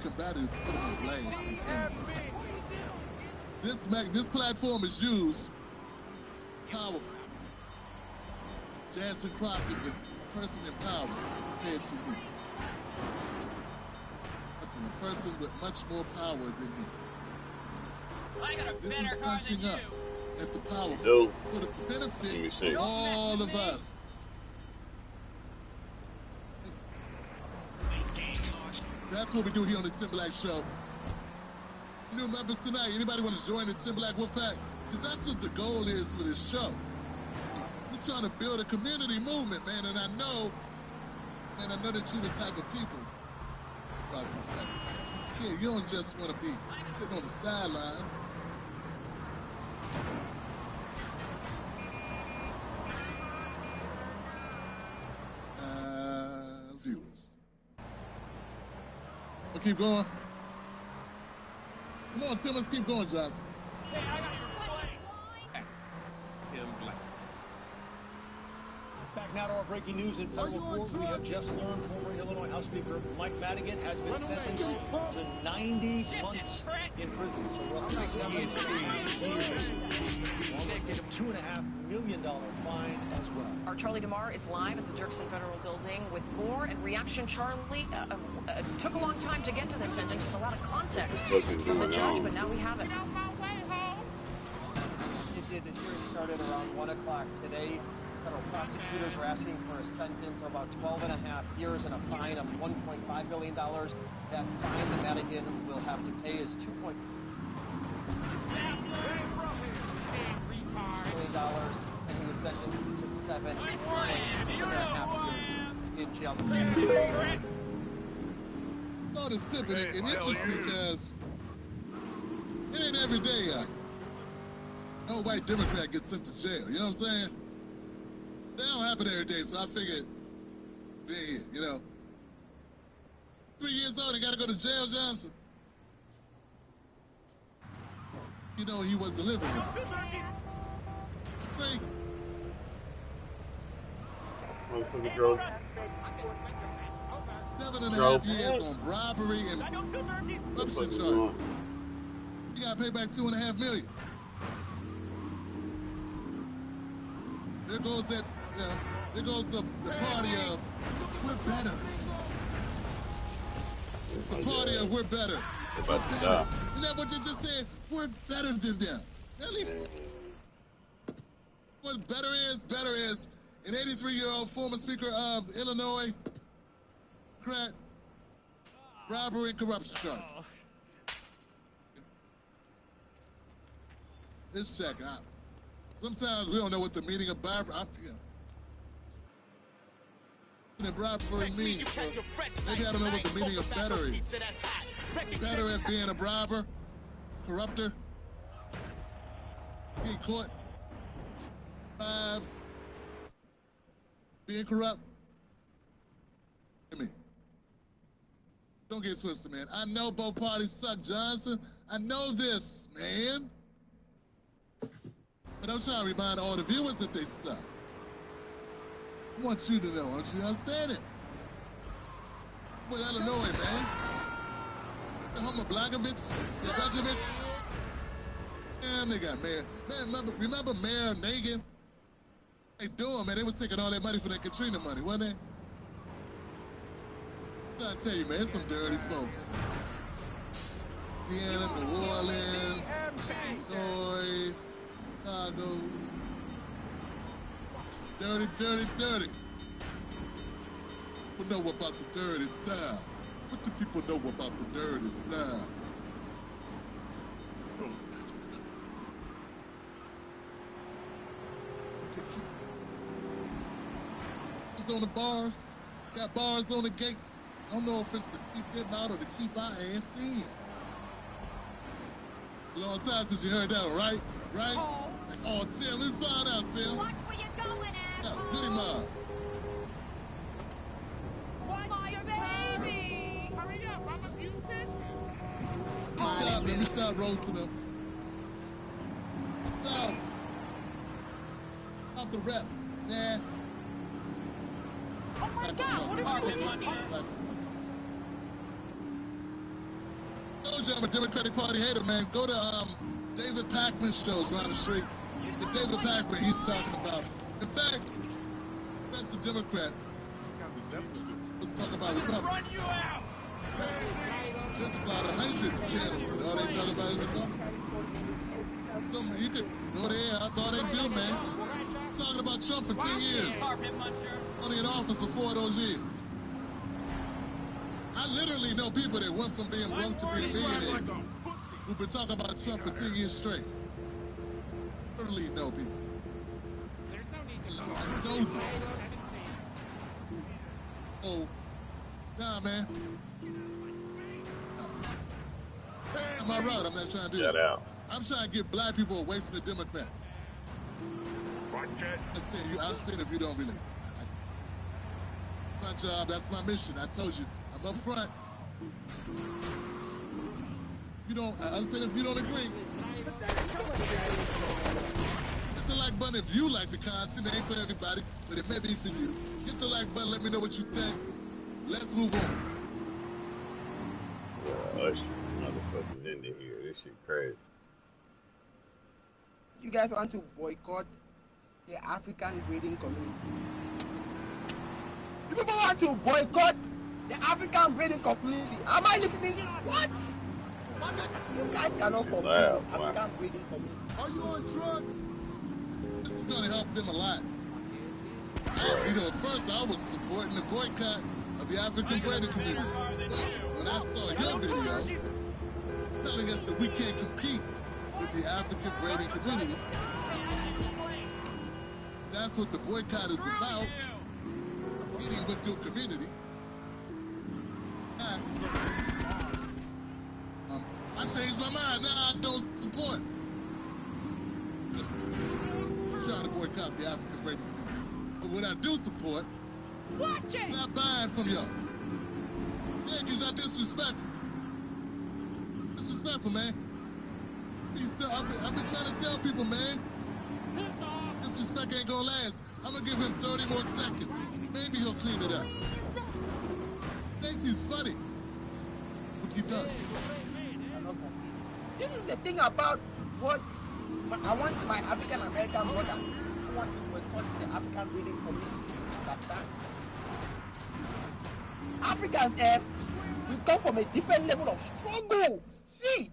combat it is put it on blame. This platform is used powerful. Jasmine Crockett is person in power compared to me. That's a person with much more power than me. This is punching up at the powerful for the benefit of all of us. That's what we do here on the Tim Black Show. New members tonight, anybody want to join the Tim Black Wolfpack? Because that's what the goal is for this show. We're trying to build a community movement, man, and I know that you're the type of people about this type of stuff. Yeah, you don't just want to be sitting on the sidelines. Viewers. We'll keep going. Come on, Tim, let's keep going, Johnson. Hey, I got your play. Tim Black. Back now to our breaking news in federal court. We have just learned former Illinois House Speaker Mike Madigan has been sentenced to 90 months in prison. So roughly 7 years. $2.5 million fine as well. Our Charlie DeMar is live at the Dirksen Federal Building with more and reaction. Charlie, took a long time to get to this sentence with a lot of context from the judge, but now we have it. It did. This hearing started around 1 o'clock today. Federal prosecutors are asking for a sentence of about 12 and a half years and a fine of $1.5 million. That fine that Madigan will have to pay is $2.5 million, and he was sentenced to 7.5 years in jail. I saw this clip, and it's interesting because it ain't every day no white Democrat gets sent to jail. You know what I'm saying? That don't happen every day, so I figured, yeah, 3 years old, they got to go to jail, Johnson. He wasn't living with it. Great. 7.5 years on robbery and corruption charge. You got to pay back $2.5 million. There goes the party of we're better. The party of we're better. We're better. Isn't that what you just said? We're better than them. Really? What better is an 83-year-old former speaker of Illinois, Democrat, robbery and corruption charge. Let's check out. Sometimes we don't know what the meaning of robbery means. So maybe I don't know what the meaning of better is. Better as being a robber, corrupter, being caught, bribes, being corrupt. Don't get twisted, man. I know both parties suck, Johnson. I know this, man. But I'm trying to remind all the viewers that they suck. I want you to know. I want you to understand it. Well, Illinois, man. The Homer Blagojevich, Blagojevich. Man, they got Mayor. Man, remember Mayor Nagin? They doing, man. They was taking all that money for that Katrina money, wasn't they? I tell you, man, it's some dirty folks. Indiana, New Orleans, Illinois, Chicago. Dirty, dirty, dirty. People know about the dirty side. What do people know about the dirty side? It's on the bars. Got bars on the gates. I don't know if it's to keep getting out or to keep our ass in. A long time since you heard that one, right? Right? Like, oh, Tim, we found out, Tim. Watch where you're going, asshole. Yeah, get him up. Watch your baby. Hurry up, I'm a beautician. Stop, let me stop roasting them. Stop. Out the reps. Nah. Oh my God, what are you doing? I told you I'm a Democratic Party hater, man. Go to David Pakman's shows around the street. If David Pakman, he's talking about. In fact, that's the Democrats. Let's talk about Republicans. Run you out! There's about 100 channels, and all they talk about is Republicans. You could go there, that's all they do, man. Talking about Trump for 10 years. Only in office for 4 of those years. I literally know people that went from being broke to being millionaires who've been talking about Trump for 10 years straight. Literally know people. I know you. Oh, nah, man. Am I right? I'm not trying to do that. Out. I'm trying to get black people away from the Democrats. I'll say it if you don't believe. My job, that's my mission. I told you, I'm up front. You don't, I understand if you don't agree. Hit the like button if you like the content. It ain't for everybody, but it may be for you. Hit the like button, let me know what you think. Let's move on. Usher, motherfuckers into here. This shit crazy. You guys want to boycott the African breeding community? You people want to boycott the African breeding community? Am I listening? What? You guys cannot compete African breeding community. Are you on drugs? This is going to help them a lot. You know, at first I was supporting the boycott of the African breeding community. When I saw your video telling us that we can't compete with the African breeding community, that's what the boycott is about. Competing with your community. I changed my mind. Now I don't support. Just trying to boycott the African breeding community. But what I do support, not buying from y'all. Yeah, because y'all disrespectful. Disrespectful, man. I've been trying to tell people, man. Disrespect ain't gonna last. I'm gonna give him 30 more seconds. Maybe he'll clean it up. Thinks he's funny. What he does. This is the thing about what I want my African American brother who want to boycott the African breeding community. Africans, we come from a different level of struggle. See,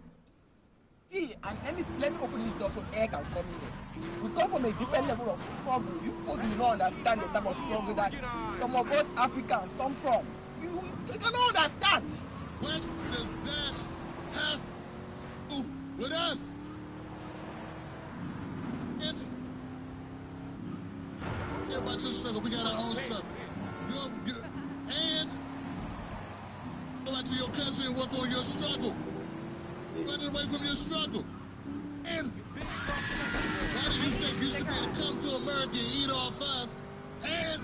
and let me open this door so air can come in there. We come from a different level of struggle. You people do not understand the type of struggle that some of us Africans come from. You cannot understand. What does that have to do with us? And yeah, about your struggle. We got our own struggle. And go out to your country and work on your struggle. Running away from your struggle. And why do you think you should be able to come to America and eat off us and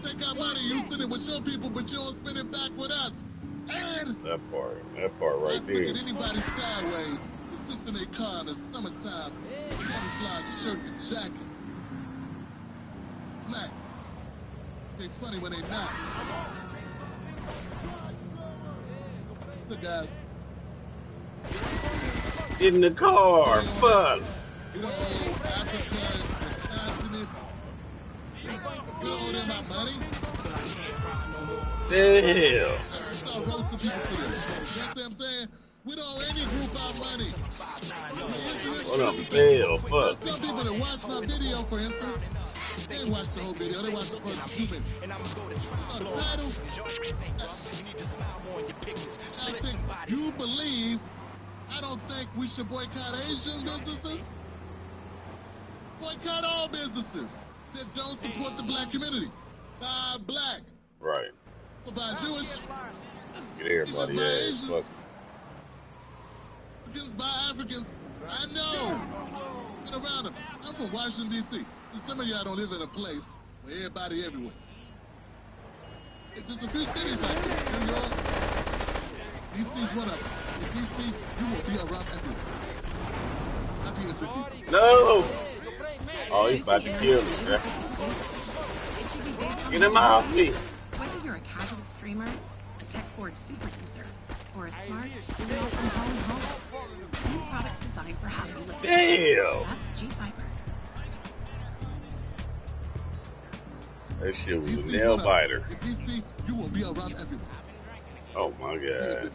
take our money? You send it with your people, but you don't spend it back with us. And that part right there. Look at anybody sideways that sits in their car in the summertime, camouflage shirt and jacket. Smack. They funny when they not. Look, guys. Get in the car. Fuck. You know, Africa is the continent. You don't owe them my money. Damn. Start roasting people for this. You know what I'm saying? We don't owe any group our money. What up, Bill? Fuck. Some people that watch my video, for instance, they didn't watch the whole video. They watched the first 2 minutes. The title. I think you believe. I don't think we should boycott Asian businesses. Boycott all businesses that don't support the black community. Buy black. Right. Buy Jewish. Get everybody ass. Fuck. Africans buy Africans. I know. Get around them. I'm from Washington, D.C. So some of y'all don't live in a place where everybody everywhere. It's just a few cities like this. New York. D.C.'s one of them. In D.C., you will be around everywhere. Happy as with D.C. No! Oh, he's about to kill me, bro. Get him off me. Whether you're a casual streamer, a tech-forward super user, or a smart, do-it-all-from-home new products designed for happy living. Damn! That's G-Cypher. That shit was a nail biter. In D.C., you will be around everywhere. Oh my god.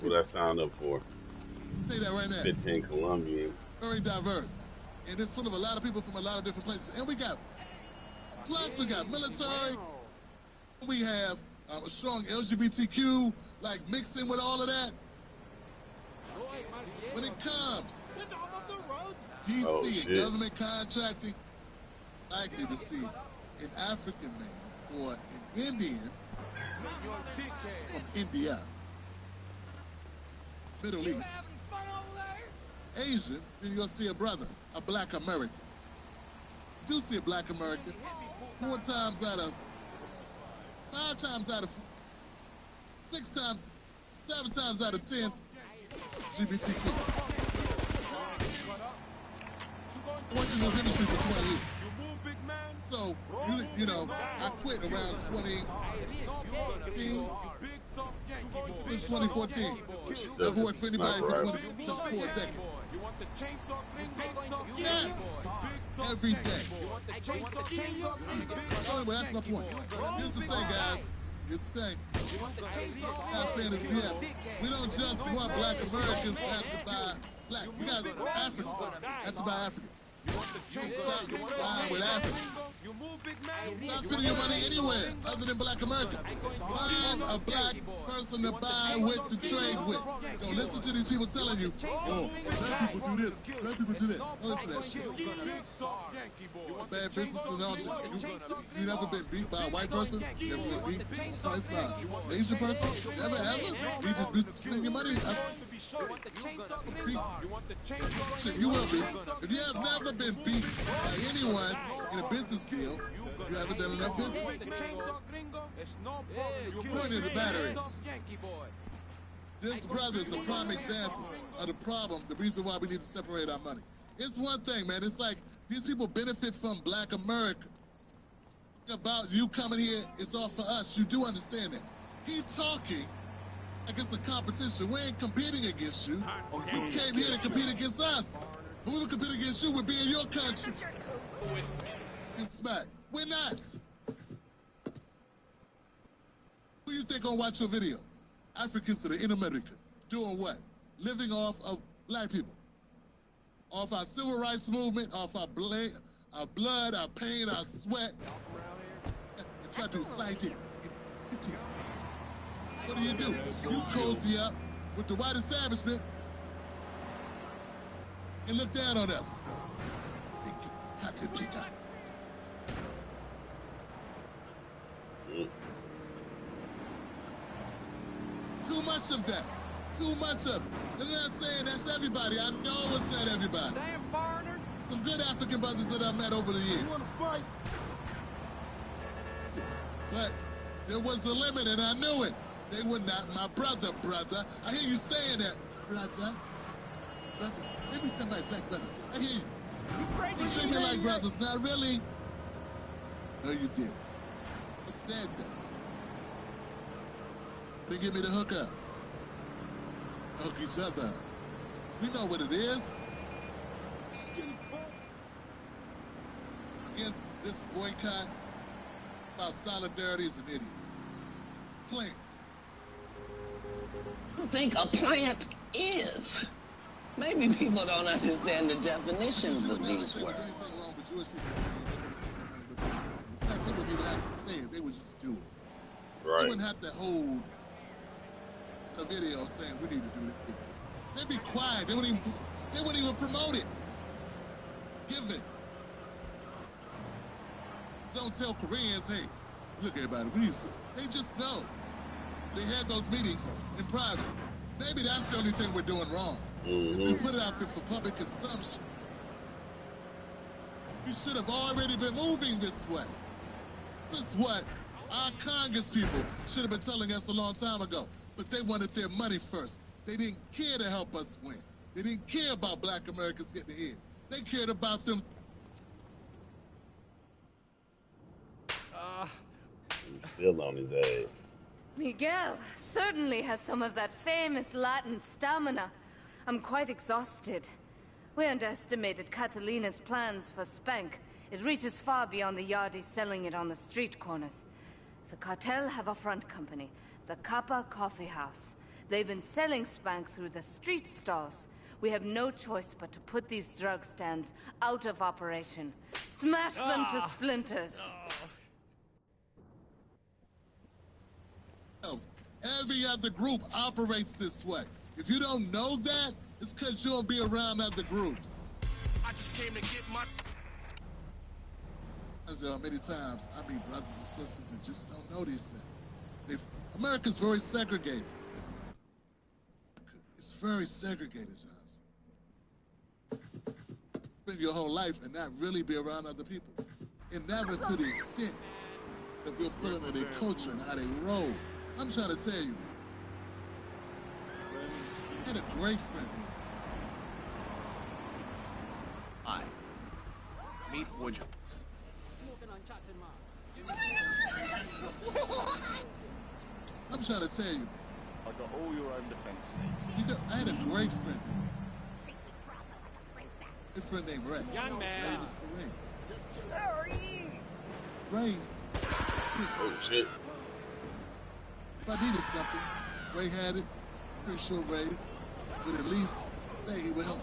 What I signed up for? Say that right now. 15 Colombian. Very diverse. And it's full of a lot of people from a lot of different places. And we got military. We have a strong LGBTQ, like mixing with all of that. When it comes, DC and government contracting, likely to see an African man or an Indian from India, Middle East, Asian, then you'll see a brother, a black American. You do see a black American 5 times out of 6 times, 7 times out of 10, LGBTQ. I worked in this industry for 20 years. So, you know, I quit around 2014. Since 2014. Never worked for anybody just for a decade. Yeah. Every day. Anyway, that's my point. Here's the thing, guys. Here's the thing. I'm not saying this BS. We don't just want black Americans to have to buy black. We got Africans have to buy African. Stop buying with Africa. Stop spending your money anywhere other than black America. Find a black person to buy with, to trade with. Don't listen to these people telling you, oh, black people do this, black people do that. Don't listen to that shit. Bad business and all shit. You never been beat by a white person? You never been beat twice by an Asian person? Never ever? You just be spending your money. Shit, you will be. If you have never been beat by anyone in a business deal, you haven't done enough business. Point of the matter is, this brother is a prime example of the problem, the reason why we need to separate our money. It's one thing, man. It's like these people benefit from black America. About you coming here, it's all for us. You do understand that. He's talking like it's a competition. We ain't competing against you. You came here to compete against us. When we would compete against you, we'd be in your country. And smack. We're not. Who you think gonna watch your video? Africans that are in America. Doing what? Living off of black people. Off our civil rights movement, off our blood, our pain, our sweat. And try to slide it. What do? You cozy up with the white establishment and look down on us. Too much of that. Too much of it. I'm not saying that's everybody. I know it's not everybody. Damn foreigner. Some good African brothers that I've met over the years. You want to fight? But there was a limit, and I knew it. They were not my brother. I hear you saying that, brother. Brothers. Every time I black brothers. I hear you. You treat me like brothers, not really. No, you did. I said that. They give me the hookup. Hook each other. We know what it is. Against this boycott about solidarity is an idiot. Plant. I don't think a plant is. Maybe people don't understand the definitions of these words. They wouldn't even have to say it. They would just do it. Right. They wouldn't have to hold a video saying we need to do this. They'd be quiet. They wouldn't even promote it. Give it. Don't tell Koreans, hey, look everybody, they just know. They had those meetings in private. Maybe that's the only thing we're doing wrong. Is we put it out there for public consumption. We should have already been moving this way. This is what our Congress people should have been telling us a long time ago. But they wanted their money first. They didn't care to help us win. They didn't care about black Americans getting ahead. They cared about them. He's still on his ass. Miguel certainly has some of that famous Latin stamina. I'm quite exhausted. We underestimated Catalina's plans for Spank. It reaches far beyond the yardies selling it on the street corners. The cartel have a front company, the Kappa Coffee House. They've been selling Spank through the street stalls. We have no choice but to put these drug stands out of operation. Smash them to splinters. Every other group operates this way. If you don't know that, it's because you don't be around other groups. I just came to get my... As many times, I meet brothers and sisters that just don't know these things. America's very segregated. It's very segregated, Johnson. Spend your whole life and not really be around other people. And never to the extent that we're feeling of their culture and how they roll. I'm trying to tell you, man. I had a great friend. Hi. Meet Woodrow. I'm trying to tell you, man. I got all your own defense. You know, I had a great friend. A friend named Ray. Young man. Ray was Ray. Oh shit. If I needed something, Ray had it. Pretty sure Ray would at least say he would help.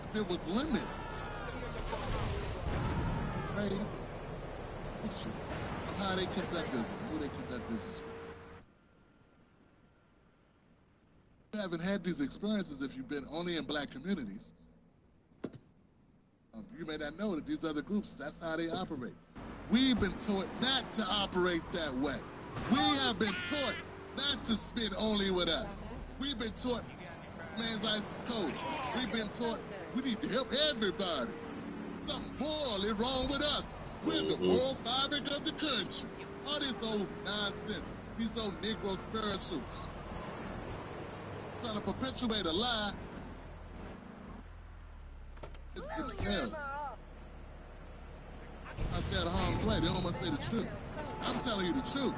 But there was limits. Ray, of how they conduct business, who they conduct business with. You haven't had these experiences if you've been only in black communities. You may not know that these other groups, that's how they operate. We've been taught not to operate that way. We have been taught not to spend only with us. We've been taught man's ISIS codes. We've been taught we need to help everybody. Something morally wrong with us. We're the moral fabric of the country. All this old nonsense, these old Negro spirituals. Trying to perpetuate a lie. It's themselves. I say out of harm's way, they don't want to say the truth. I'm telling you the truth.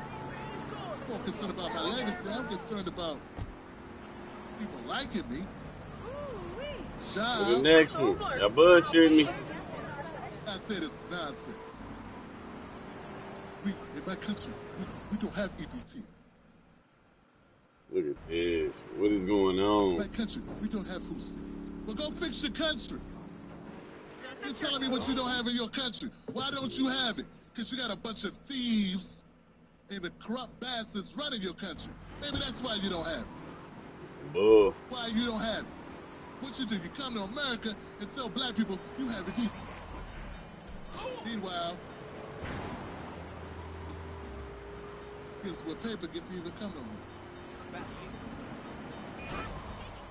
I'm more concerned about my legacy. I'm concerned about people liking me. What's the next one? Y'all bullshitting me. I said it's nonsense. In my country, we don't have EBT. Look at this. What is going on? In my country, we don't have food stamps. Well, go fix your country. You're telling me what you don't have in your country. Why don't you have it? Because you got a bunch of thieves and the corrupt bastards running your country. Maybe that's why you don't have it. Bull. Why you don't have it. What you do, you come to America and tell black people you have it decent. Meanwhile, here's where paper gets to even come to America.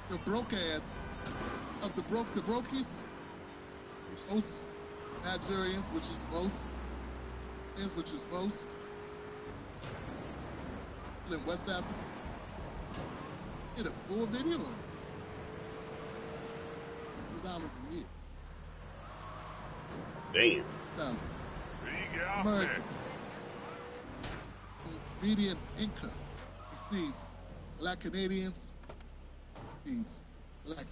The broke ass of the brokies, most Nigerians, which is most, in West Africa. Did a full video on this. $1,000 a year. Damn. Thousands. Americans. Median income exceeds Black Canadians, exceeds Black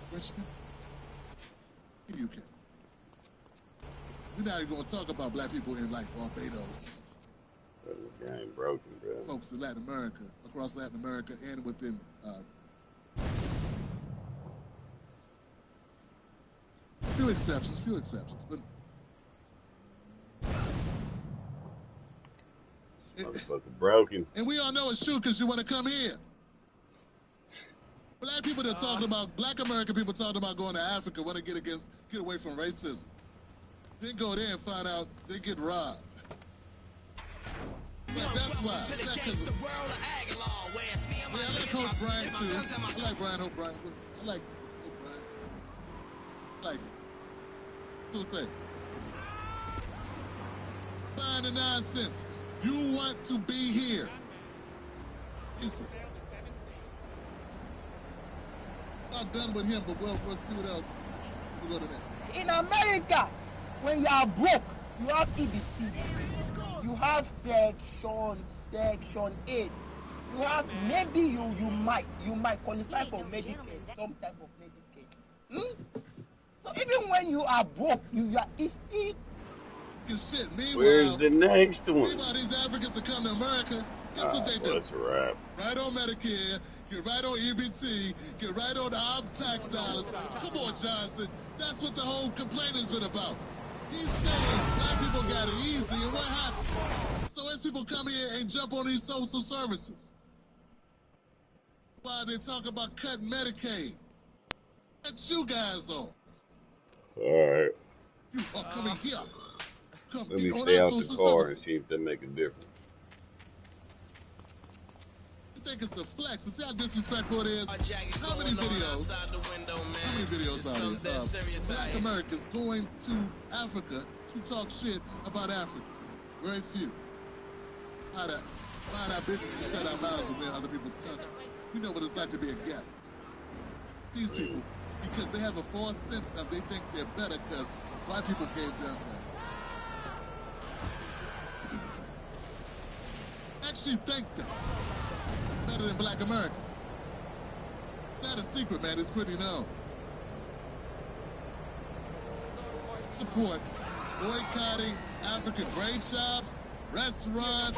Christian in the UK. We're not even going to talk about Black people in like Barbados. The game broken, bro. Folks in Latin America, across Latin America, and within few exceptions, but motherfucker broken. And we all know it's true because you want to come here. Black people that talking about, Black American people talking about going to Africa, want to get away from racism. Then go there and find out they get robbed. But that's why. I like Hope Bryant too. I like Hope Bryant. I like Hope Bryant too. I like it. What's say? Find the nonsense. You want to be here. Listen. Not done with him, but we'll see what else. We'll go to next. In America, when you are broke, you have EBC. You have section 8. You have maybe you might qualify for Medicaid, some type of Medicaid. So even when you are broke, you are still. Shit. Meanwhile, where's the next one? Meanwhile, these Africans that come to America, guess what they do? That's a wrap. Right on Medicare, get right on EBT, get right on our tax dollars. Come on, Johnson. That's what the whole complaint has been about. He's saying Black people got it easy, and what happened? So as people come here and jump on these social services, why they talk about cutting Medicaid? Cut you guys off. All right. You are coming here. Come Let me stay out the car and see if that make a difference. You think it's a flex? And see how disrespectful it is? How many videos out here Black Americans going to Africa to talk shit about Africans? Very few. Mind our business and shut our mouths when we're in other people's country. We know what it's like to be a guest. These people, because they have a false sense of they think they're better because white people gave them that. Actually think that. Better than Black Americans. It's not a secret, man. It's pretty known. Support boycotting African braid shops, restaurants,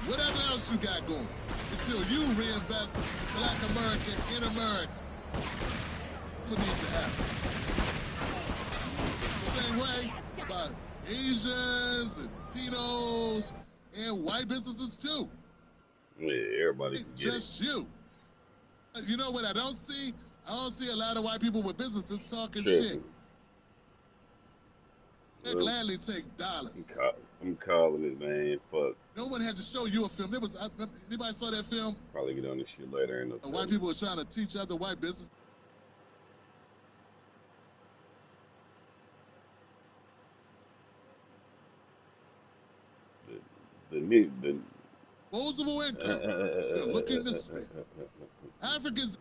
whatever else you got going, until you reinvest Black America in America. That's what needs to happen. The same way about Asians and Latinos and white businesses too. Yeah, everybody can get just it. You know what I don't see? I don't see a lot of white people with businesses talking shit. They gladly take dollars. I'm calling it, man. Fuck. No one had to show you a film. There was anybody saw that film? Probably get on this shit later. White people were trying to teach other white business. The disposable income. They're looking to spend. Africans